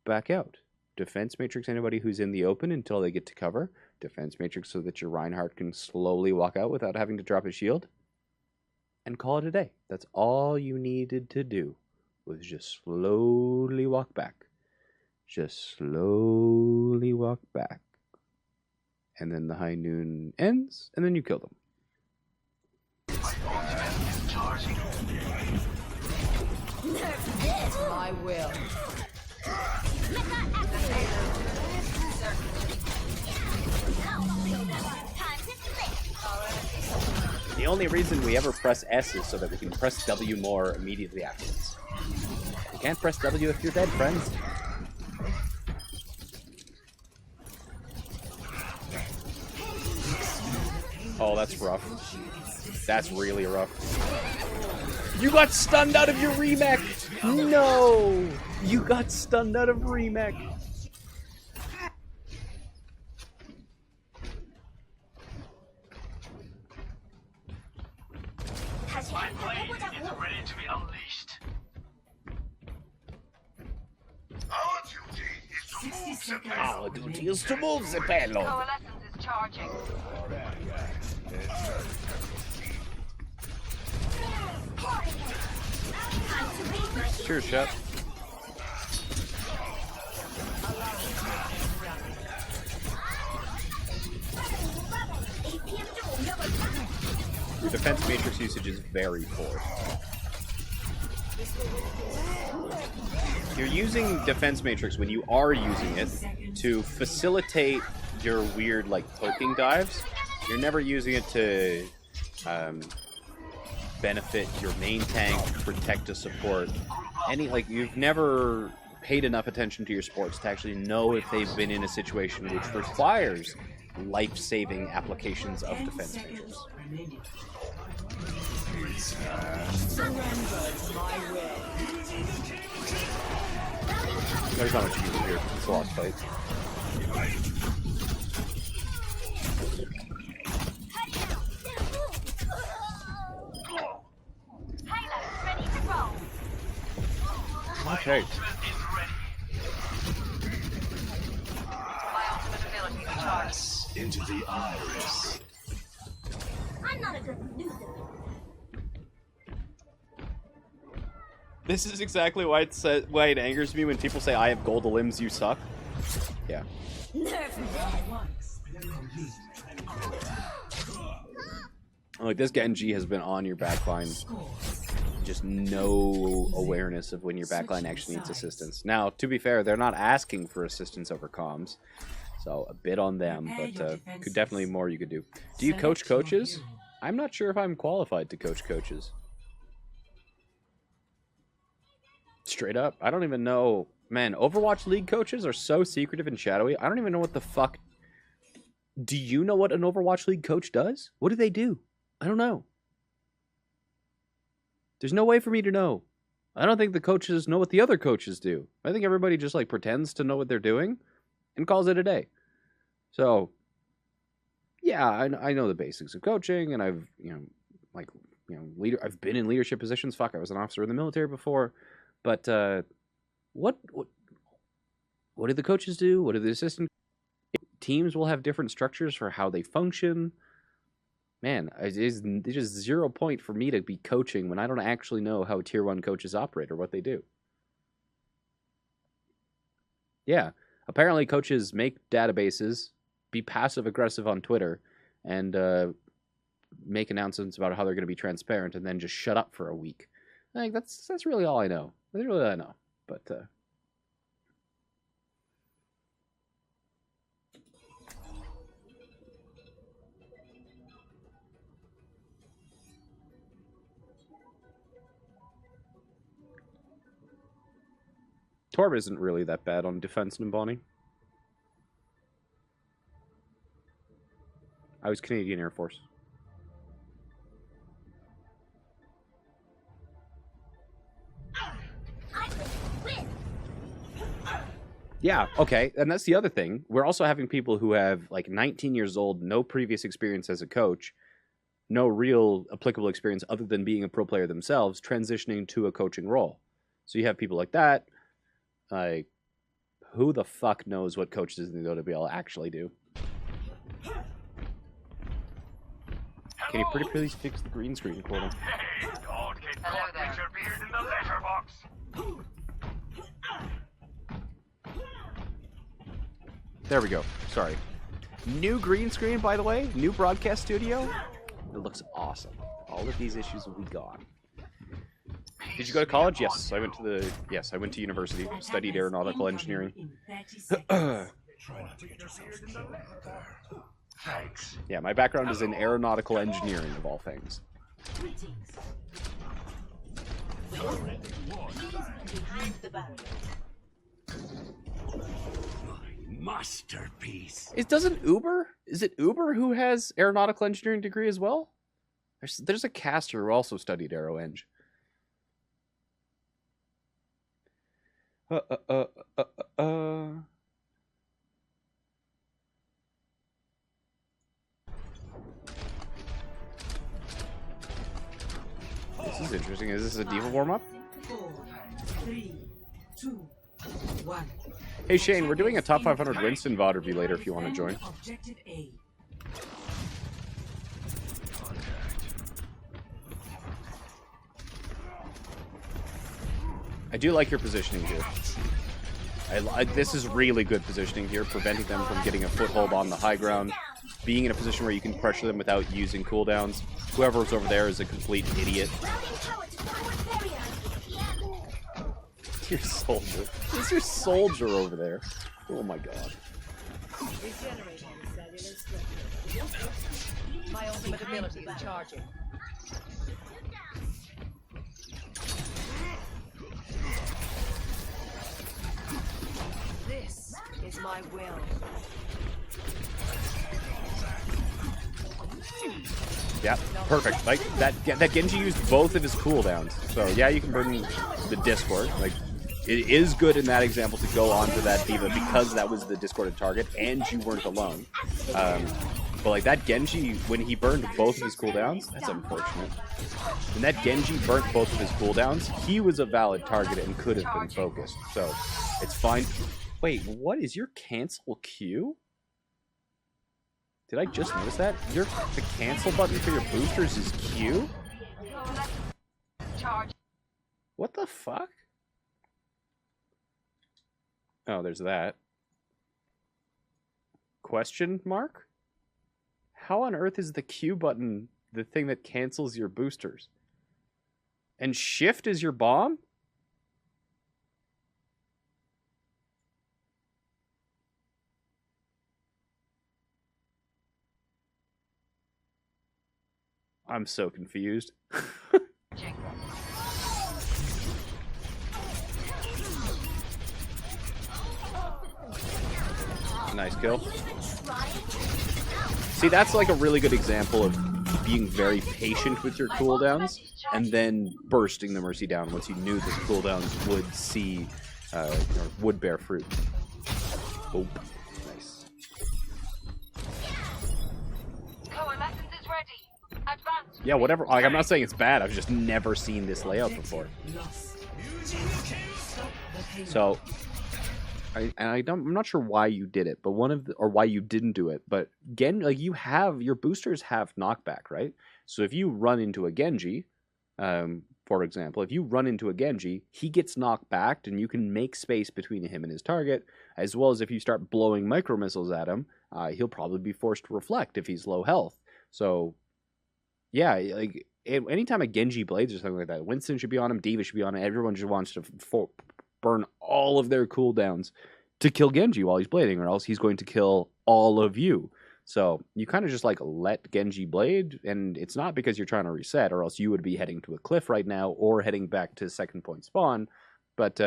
back out. Defense matrix anybody who's in the open until they get to cover. Defense matrix so that your Reinhardt can slowly walk out without having to drop his shield. and call it a day. That's all you needed to do, was just slowly walk back. Just slowly walk back. And then the high noon ends, and then you kill them. I will. The only reason we ever press S is so that we can press W more immediately afterwards. You can't press W if you're dead, friends. Oh, that's rough. That's really rough. You got stunned out of your remake! No! You got stunned out of remake. My blade is ready to be unleashed. Our duty is to move the payload. Our duty is to move the payload. Coalescence is charging. Cheers, Chef. Your defense matrix usage is very poor. You're using defense matrix when you are using it to facilitate your weird, like, poking dives. You're never using it to benefit your main tank, protect a support. You've never paid enough attention to your sports to actually know if they've been in a situation which requires life-saving applications of defense matrix. There's not much you can do here. It's a lost fight. Okay. My ultimate ability is charged. Into the iris. I'm not a good producer. This is exactly why it angers me when people say I have gold limbs, you suck. Yeah. Like, this Genji has been on your backline. Just no awareness of when your backline actually needs assistance. Now, to be fair, they're not asking for assistance over comms. So, a bit on them, but could definitely more you could do. Do you coach coaches? I'm not sure if I'm qualified to coach coaches. Straight up. I don't even know. Man, Overwatch League coaches are so secretive and shadowy. I don't even know what the fuck. Do you know what an Overwatch League coach does? What do they do? I don't know. There's no way for me to know. I don't think the coaches know what the other coaches do. I think everybody just, like, pretends to know what they're doing and calls it a day. So, yeah, I know the basics of coaching, and I've, I've been in leadership positions. Fuck, I was an officer in the military before. But what do the coaches do? What do the assistant teams will have different structures for how they function? Man, it's just 0 point for me to be coaching when I don't actually know how tier 1 coaches operate or what they do. Yeah, apparently coaches make databases, be passive aggressive on Twitter, and make announcements about how they're going to be transparent, and then just shut up for a week. Like, that's really all I know. That's really all I know. But Torb isn't really that bad on defense, Nimbani. I was Canadian Air Force. Yeah, okay, and that's the other thing. We're also having people who have, like, 19 years old, no previous experience as a coach, no real applicable experience other than being a pro player themselves, transitioning to a coaching role. So you have people like that. Like, who the fuck knows what coaches in the WBL actually do? Can you pretty please fix the green screen recording? Hey, don't get Hello caught there. with your beard in the letterbox. There we go. Sorry. New green screen, by the way. New broadcast studio. It looks awesome. All of these issues will be gone. Did you go to college? Yes, I went to university. Studied aeronautical engineering. In 30 seconds. Try not to get yourself killed out there. Thanks. Yeah, my background is in aeronautical engineering, of all things. Greetings. Behind the barrier. Masterpiece. Doesn't Uber? Is it Uber who has aeronautical engineering degree as well? There's a caster who also studied aero eng. This is interesting. Is this a D.va warm-up? 4, 3, 2, 1. Hey Shane, we're doing a top 500 Winston VOD review later if you want to join. Objective A. I do like your positioning here. This is really good positioning here, preventing them from getting a foothold on the high ground, being in a position where you can pressure them without using cooldowns. Whoever's over there is a complete idiot. Your soldier. Who's your soldier over there? Oh my god. My ultimate ability is charging. This is my will. Yeah, perfect. Like that Genji used both of his cooldowns. So yeah, you can burn the Discord. Like it is good in that example to go onto that D.Va because that was the discorded target and you weren't alone. But like that Genji, when he burned both of his cooldowns, that's unfortunate. When that Genji burnt both of his cooldowns, he was a valid target and could have been focused. So it's fine. Wait, what is your cancel Q? Did I just notice that? The cancel button for your boosters is Q? Charge. What the fuck? Oh, there's that. Question mark? How on earth is the Q button the thing that cancels your boosters? And shift is your bomb? I'm so confused. Nice kill. See, that's like a really good example of being very patient with your cooldowns and then bursting the Mercy down once you knew the cooldowns would see, or would bear fruit. Oh, nice. Coalescence is ready. Advance. Yeah, whatever. Like, I'm not saying it's bad. I've just never seen this layout before. Lost. So, I'm not sure why you did it, but why you didn't do it. But again, like your boosters have knockback, right? So if you run into a Genji, for example, if you run into a Genji, he gets knocked back, and you can make space between him and his target. As well as if you start blowing micro missiles at him, he'll probably be forced to reflect if he's low health. So, yeah, like anytime a Genji blades or something like that, Winston should be on him, D.Va should be on him. Everyone just wants to burn all of their cooldowns to kill Genji while he's blading, or else he's going to kill all of you. So you kind of just like let Genji blade, and it's not because you're trying to reset, or else you would be heading to a cliff right now or heading back to second point spawn. But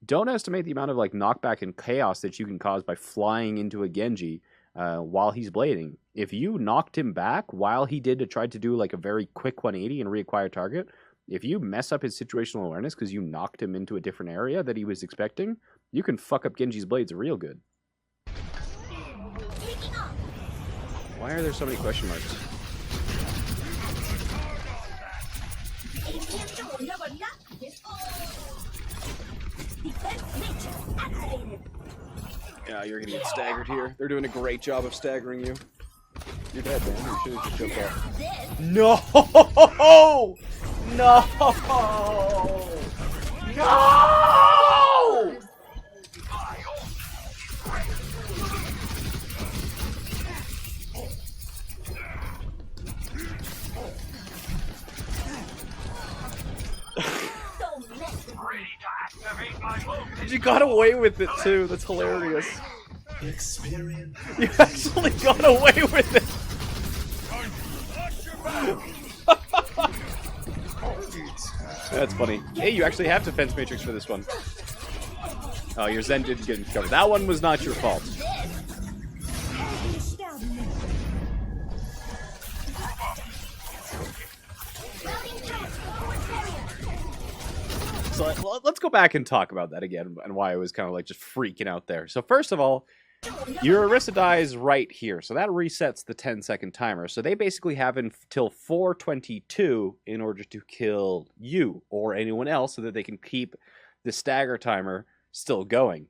don't estimate the amount of like knockback and chaos that you can cause by flying into a Genji while he's blading. If you knocked him back while he tried to do like a very quick 180 and reacquire target, if you mess up his situational awareness because you knocked him into a different area that he was expecting, you can fuck up Genji's blades real good. Why are there so many question marks? Yeah, you're gonna get staggered here. They're doing a great job of staggering you. You're dead, man. You should have just jumped off. This No! No! No! don't mess with Ready to activate my move. You got away with it too. That's hilarious. Experience. You actually got away with it. That's funny. Hey, you actually have defense matrix for this one. Oh, your Zen didn't get covered. That one was not your fault. So let's go back and talk about that again and why I was kind of like just freaking out there. So first of all, your Orisa dies right here. So that resets the 10-second timer. So they basically have until 4:22 in order to kill you or anyone else so that they can keep the stagger timer still going.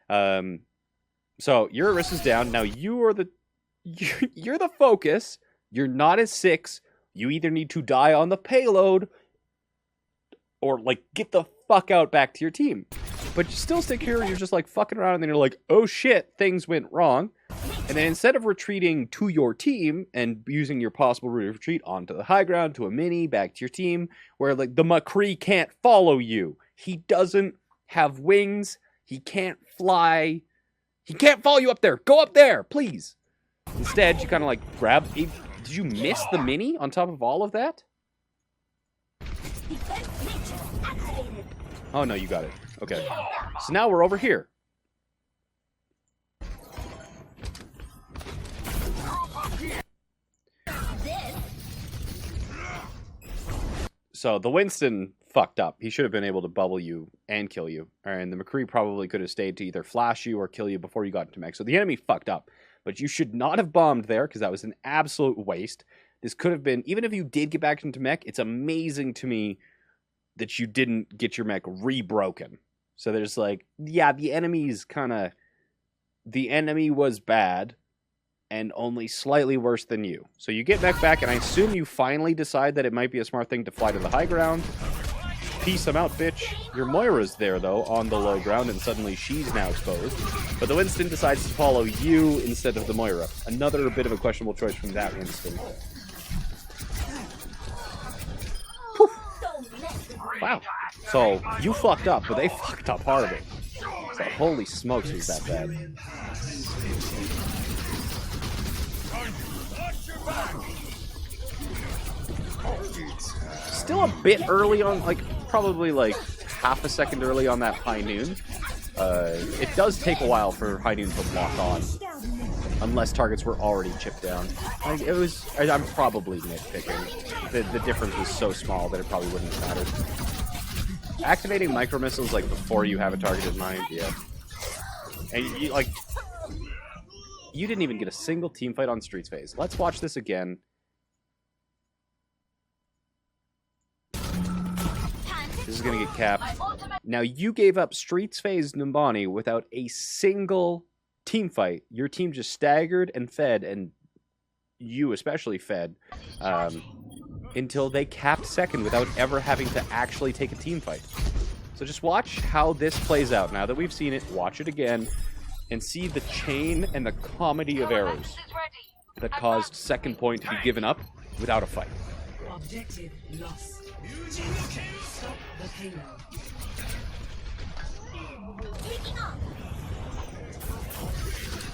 So your Orisa's down. Now you're the focus. You're not as 6. You either need to die on the payload or like get the fuck out back to your team. But you still stick here, you're just like fucking around, and then you're like, oh shit, things went wrong. And then instead of retreating to your team and using your possible route of retreat onto the high ground, to a mini, back to your team, where like the McCree can't follow you. He doesn't have wings. He can't fly. He can't follow you up there. Go up there, please. Instead, you kind of like grab. Did you miss the mini on top of all of that? defense matrix activated. Oh no, you got it. Okay. So now we're over here. This So the Winston fucked up. He should have been able to bubble you and kill you. And the McCree probably could have stayed to either flash you or kill you before you got into mech. So the enemy fucked up. But you should not have bombed there because that was an absolute waste. This could have been, even if you did get back into mech, it's amazing to me that you didn't get your mech re-broken. So there's like, yeah, the enemy was bad and only slightly worse than you. So you get mech back, and I assume you finally decide that it might be a smart thing to fly to the high ground. Peace them out, bitch. Your Moira's there, though, on the low ground, and suddenly she's now exposed. But the Winston decides to follow you instead of the Moira. Another bit of a questionable choice from that Winston. Wow. So, you fucked up, but they fucked up horribly. So, holy smokes, was that bad. Still a bit early on, like, probably like half a second early on that high noon. It does take a while for high noon to lock on, unless targets were already chipped down. Like, I'm probably nitpicking. The difference was so small that it probably wouldn't have mattered. Activating micro missiles like before you have a target in mind, yeah. And you didn't even get a single team fight on Streets phase. Let's watch this again. This is gonna get capped. Now you gave up Streets phase Numbani without a single team fight. Your team just staggered and fed, and you especially fed, until they capped second without ever having to actually take a team fight. So just watch how this plays out. Now that we've seen it, watch it again, and see the chain and the comedy of errors that caused second point to be given up without a fight. Objective lost. Stop the payload.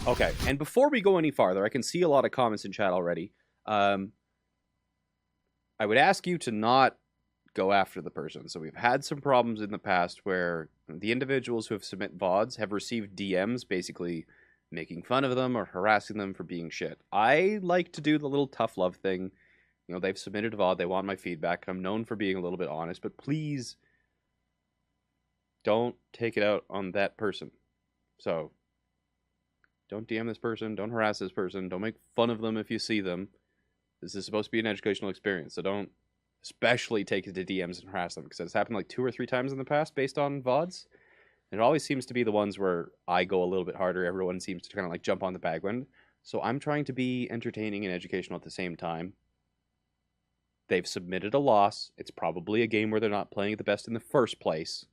Okay, and before we go any farther, I can see a lot of comments in chat already. I would ask you to not go after the person. So we've had some problems in the past where the individuals who have submit VODs have received DMs basically making fun of them or harassing them for being shit. I like to do the little tough love thing. You know, they've submitted a VOD, they want my feedback. I'm known for being a little bit honest, but please don't take it out on that person. So don't DM this person, don't harass this person, don't make fun of them if you see them. This is supposed to be an educational experience, so don't especially take it to DMs and harass them, because it's happened like 2 or 3 times in the past based on VODs. And it always seems to be the ones where I go a little bit harder. Everyone seems to kind of like jump on the bandwagon. So I'm trying to be entertaining and educational at the same time. They've submitted a loss. It's probably a game where they're not playing at the best in the first place.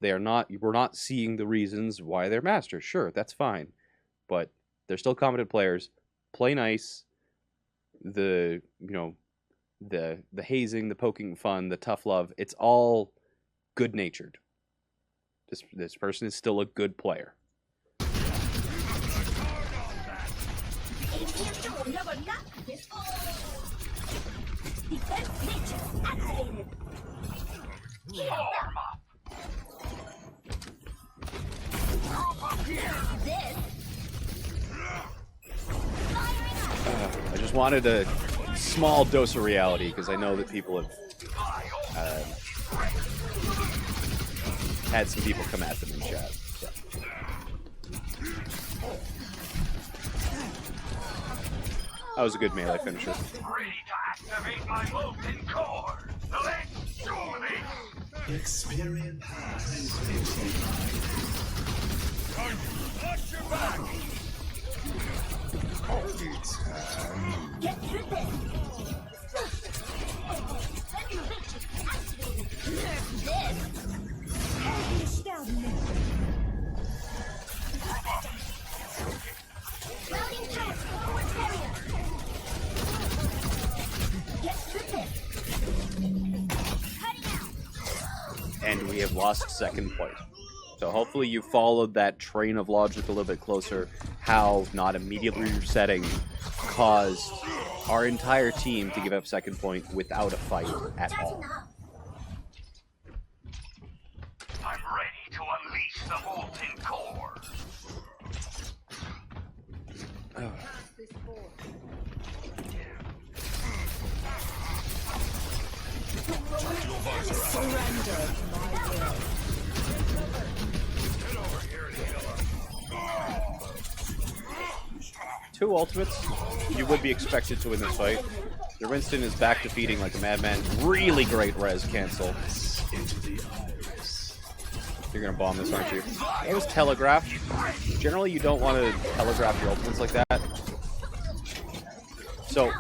We're not seeing the reasons why they're masters. Sure, that's fine. But they're still competent players. Play nice. The hazing, the poking fun, the tough love, it's all good-natured. This person is still a good player. I just wanted a small dose of reality because I know that people have had some people come at them in chat. So. That was a good melee finisher. Ready to activate my molten core. Let's dominate. Experience Watch your back. Get through this. Nerf this. Routing pass forward barrier. Get through this. Cutting out. And we have lost second place. So hopefully you followed that train of logic a little bit closer, how not immediately resetting caused our entire team to give up second point without a fight at all. I'm ready to unleash the molten core. Surrender my will. Two ultimates, you would be expected to win this fight. Your Winston is back to feeding like a madman. Really great res cancel. You're gonna bomb this, aren't you? That was telegraphed. Generally, you don't want to telegraph your ultimates like that. So,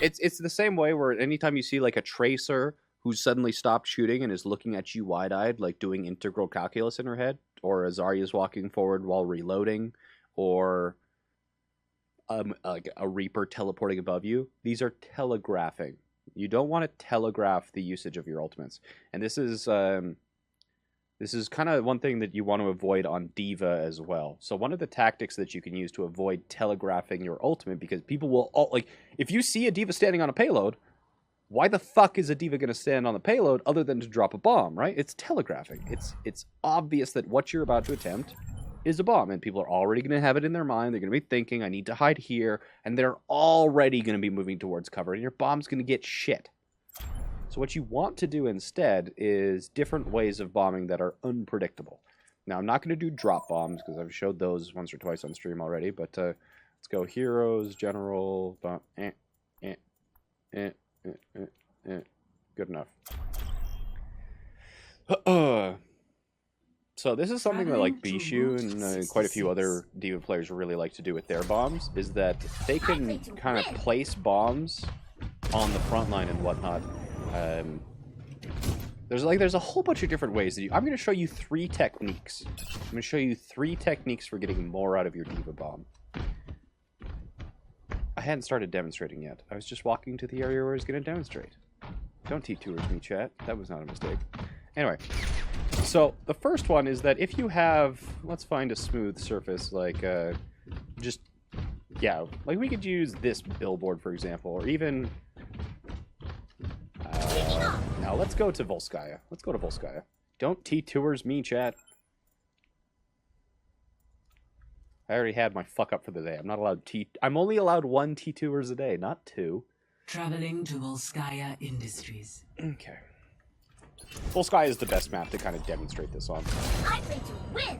it's the same way where anytime you see like a tracer who's suddenly stopped shooting and is looking at you wide-eyed, like doing integral calculus in her head, or a Zarya's walking forward while reloading, or like a Reaper teleporting above you. These are telegraphing. You don't want to telegraph the usage of your ultimates. And this is kind of one thing that you want to avoid on D.Va as well. So one of the tactics that you can use to avoid telegraphing your ultimate, because people will like, if you see a D.Va standing on a payload, why the fuck is a D.Va going to stand on the payload other than to drop a bomb, right? It's telegraphing. It's obvious that what you're about to attempt is a bomb, and people are already going to have it in their mind. They're going to be thinking, I need to hide here, and they're already going to be moving towards cover, and your bomb's going to get shit. So what you want to do instead is different ways of bombing that are unpredictable. Now, I'm not going to do drop bombs, because I've showed those once or twice on stream already, but let's go heroes, general, good enough. So this is something that like Bishu and quite a few other D.Va players really like to do with their bombs, is that they can kind of place bombs on the front line and whatnot. There's a whole bunch of different ways that I'm going to show you 3 techniques. I'm going to show you 3 techniques for getting more out of your D.Va bomb. I hadn't started demonstrating yet. I was just walking to the area where I was going to demonstrate. Don't T-tours me, chat. That was not a mistake. Anyway, so the first one is that if you have, let's find a smooth surface, like like we could use this billboard, for example, or even, now let's go to Volskaya. Let's go to Volskaya. Don't T-tours me, chat. I already had my fuck up for the day. I'm not allowed I'm only allowed 1 T-tours a day, not 2. Traveling to Volskaya Industries. Okay. Volskaya is the best map to kind of demonstrate this on. I'm ready to win.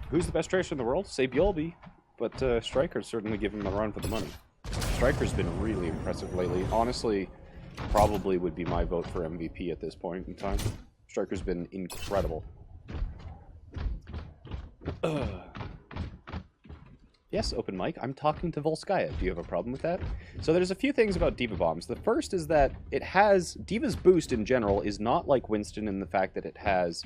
Who's the best tracer in the world? Say Bjolby, but Striker's certainly giving him a run for the money. Striker's been really impressive lately. Honestly, probably would be my vote for MVP at this point in time. Striker's been incredible. Yes, open mic. I'm talking to Volskaya. Do you have a problem with that? So there's a few things about D.Va bombs. The first is that it has... D.Va's boost in general is not like Winston in the fact that it has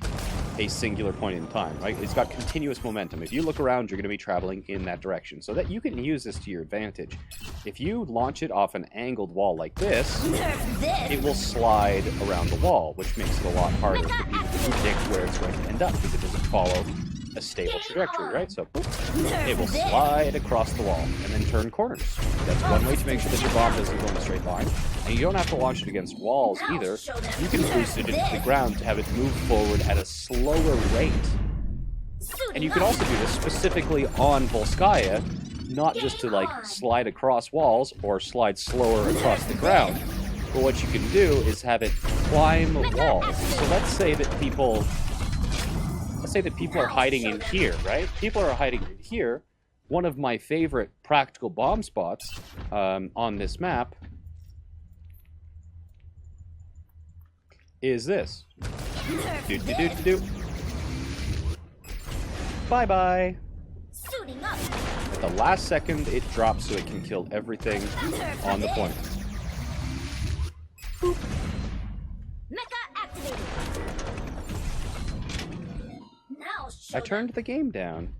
a singular point in time, right? It's got continuous momentum. If you look around, you're going to be traveling in that direction. So that you can use this to your advantage. If you launch it off an angled wall like this, it will slide around the wall, which makes it a lot harder for people to predict where it's going to end up because it doesn't follow a stable trajectory, right? So boop, it will slide across the wall and then turn corners. That's one way to make sure that your bomb doesn't go in a straight line. And you don't have to launch it against walls either. You can boost it into the ground to have it move forward at a slower rate. And you can also do this specifically on Volskaya, not just to like slide across walls or slide slower across the ground. But what you can do is have it climb walls. So let's say that people are hiding in here, right? People are hiding in here. One of my favorite practical bomb spots on this map is this. Bye-bye. At the last second, it drops so it can kill everything on the point. Boop. I turned the game down.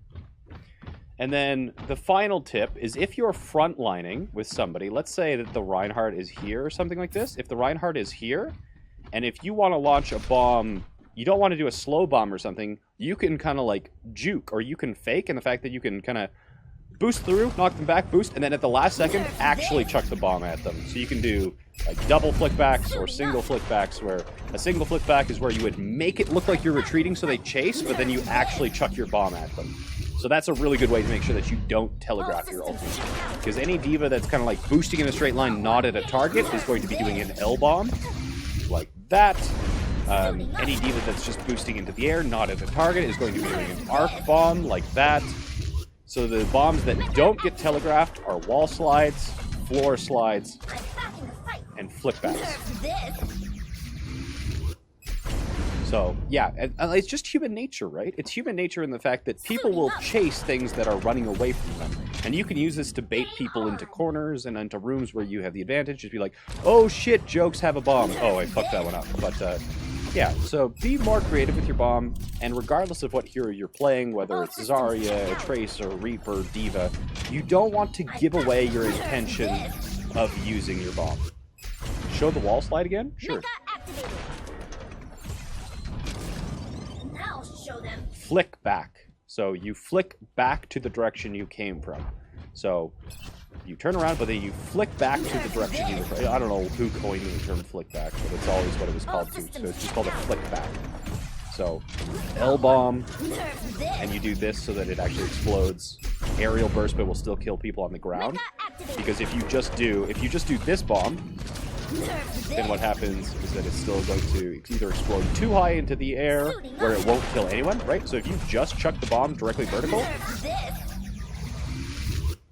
And then the final tip is if you're frontlining with somebody, let's say that the Reinhardt is here or something like this. If the Reinhardt is here, and if you want to launch a bomb, you don't want to do a slow bomb or something, you can kind of like juke, or you can fake, and the fact that you can kind of boost through, knock them back, boost, and then at the last second, actually chuck the bomb at them. So you can do like double flickbacks or single flickbacks, where a single flickback is where you would make it look like you're retreating so they chase, but then you actually chuck your bomb at them. So that's a really good way to make sure that you don't telegraph your ultimate. Because any D.Va that's kind of like boosting in a straight line, not at a target, is going to be doing an L bomb, like that. Any D.Va that's just boosting into the air, not at a target, is going to be doing an arc bomb, like that. So the bombs that don't get telegraphed are wall slides, floor slides, and flickbacks. So, yeah, it's just human nature, right? It's human nature in the fact that people will chase things that are running away from them. And you can use this to bait people into corners and into rooms where you have the advantage. Just be like, oh shit, jokes have a bomb. Oh, I fucked that one up. But, yeah, so be more creative with your bomb, and regardless of what hero you're playing, whether it's Zarya, Tracer, Reaper, D.Va, you don't want to give away your intention of using your bomb. Show the wall slide again? Sure. Now show them. Flick back. So you flick back to the direction you came from. So you turn around, but then you flick back to the direction you were from. I don't know who coined the term flick back, but it's always what it was called too. So it's just called a flick back. So L bomb, and you do this so that it actually explodes. Aerial burst, but will still kill people on the ground. Because if you just do this bomb, then what happens is that it's still going to either explode too high into the air where it won't kill anyone, right? So if you just chuck the bomb directly vertical,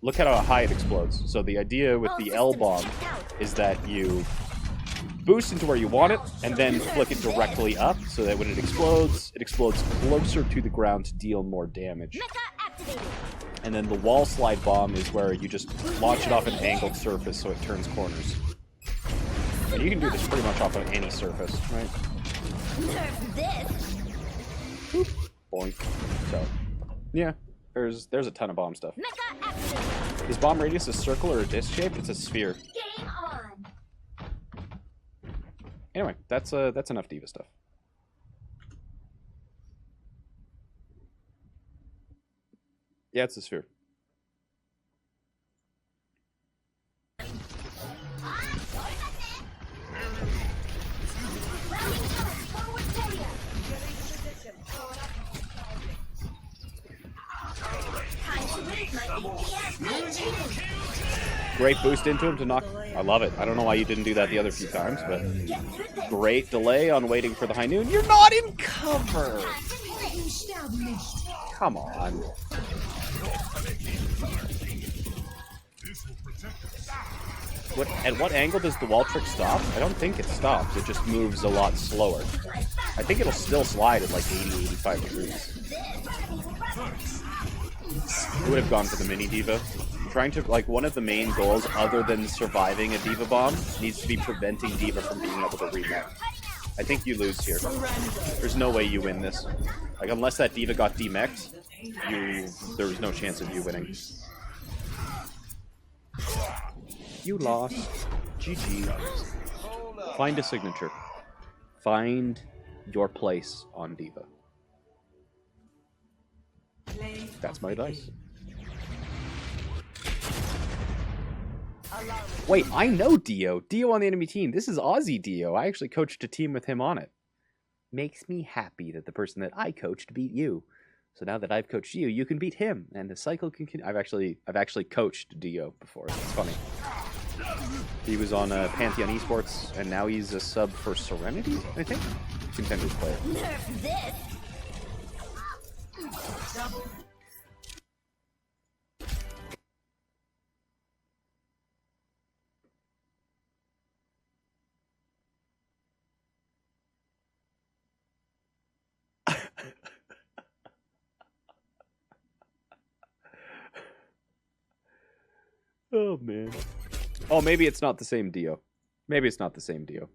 look at how high it explodes. So the idea with the L bomb is that you boost into where you want it and then flick it directly up so that when it explodes closer to the ground to deal more damage. And then the wall slide bomb is where you just launch it off an angled surface so it turns corners. And you can do this pretty much off of any surface, right? Boop. Boink. So, yeah, there's a ton of bomb stuff. Is bomb radius a circle or a disc shape? It's a sphere. Game on. Anyway, that's enough D.Va stuff. Yeah, it's a sphere. Great boost into him to knock. I love it. I don't know why you didn't do that the other few times, but great delay on waiting for the high noon. You're not in cover. Come on. At what angle does the wall trick stop? I don't think it stops. It just moves a lot slower. I think it'll still slide at like 80, 85 degrees. I would have gone for the mini D.Va. Trying to, like, one of the main goals, other than surviving a D.Va bomb, needs to be preventing D.Va from being able to remap. I think you lose here. There's no way you win this. Like, unless that D.Va got demexed, there was no chance of you winning. You lost. GG. Find a signature. Find your place on D.Va. That's my advice. Wait, I know Dio. Dio on the enemy team. This is Aussie Dio. I actually coached a team with him on it. Makes me happy that the person that I coached beat you. So now that I've coached you, you can beat him, and the cycle can continue. I've actually coached Dio before. It's funny. He was on Pantheon Esports, and now he's a sub for Serenity, I think. Contenders player. Nerf this. Oh, man. Oh, maybe it's not the same Dio. Maybe it's not the same Dio.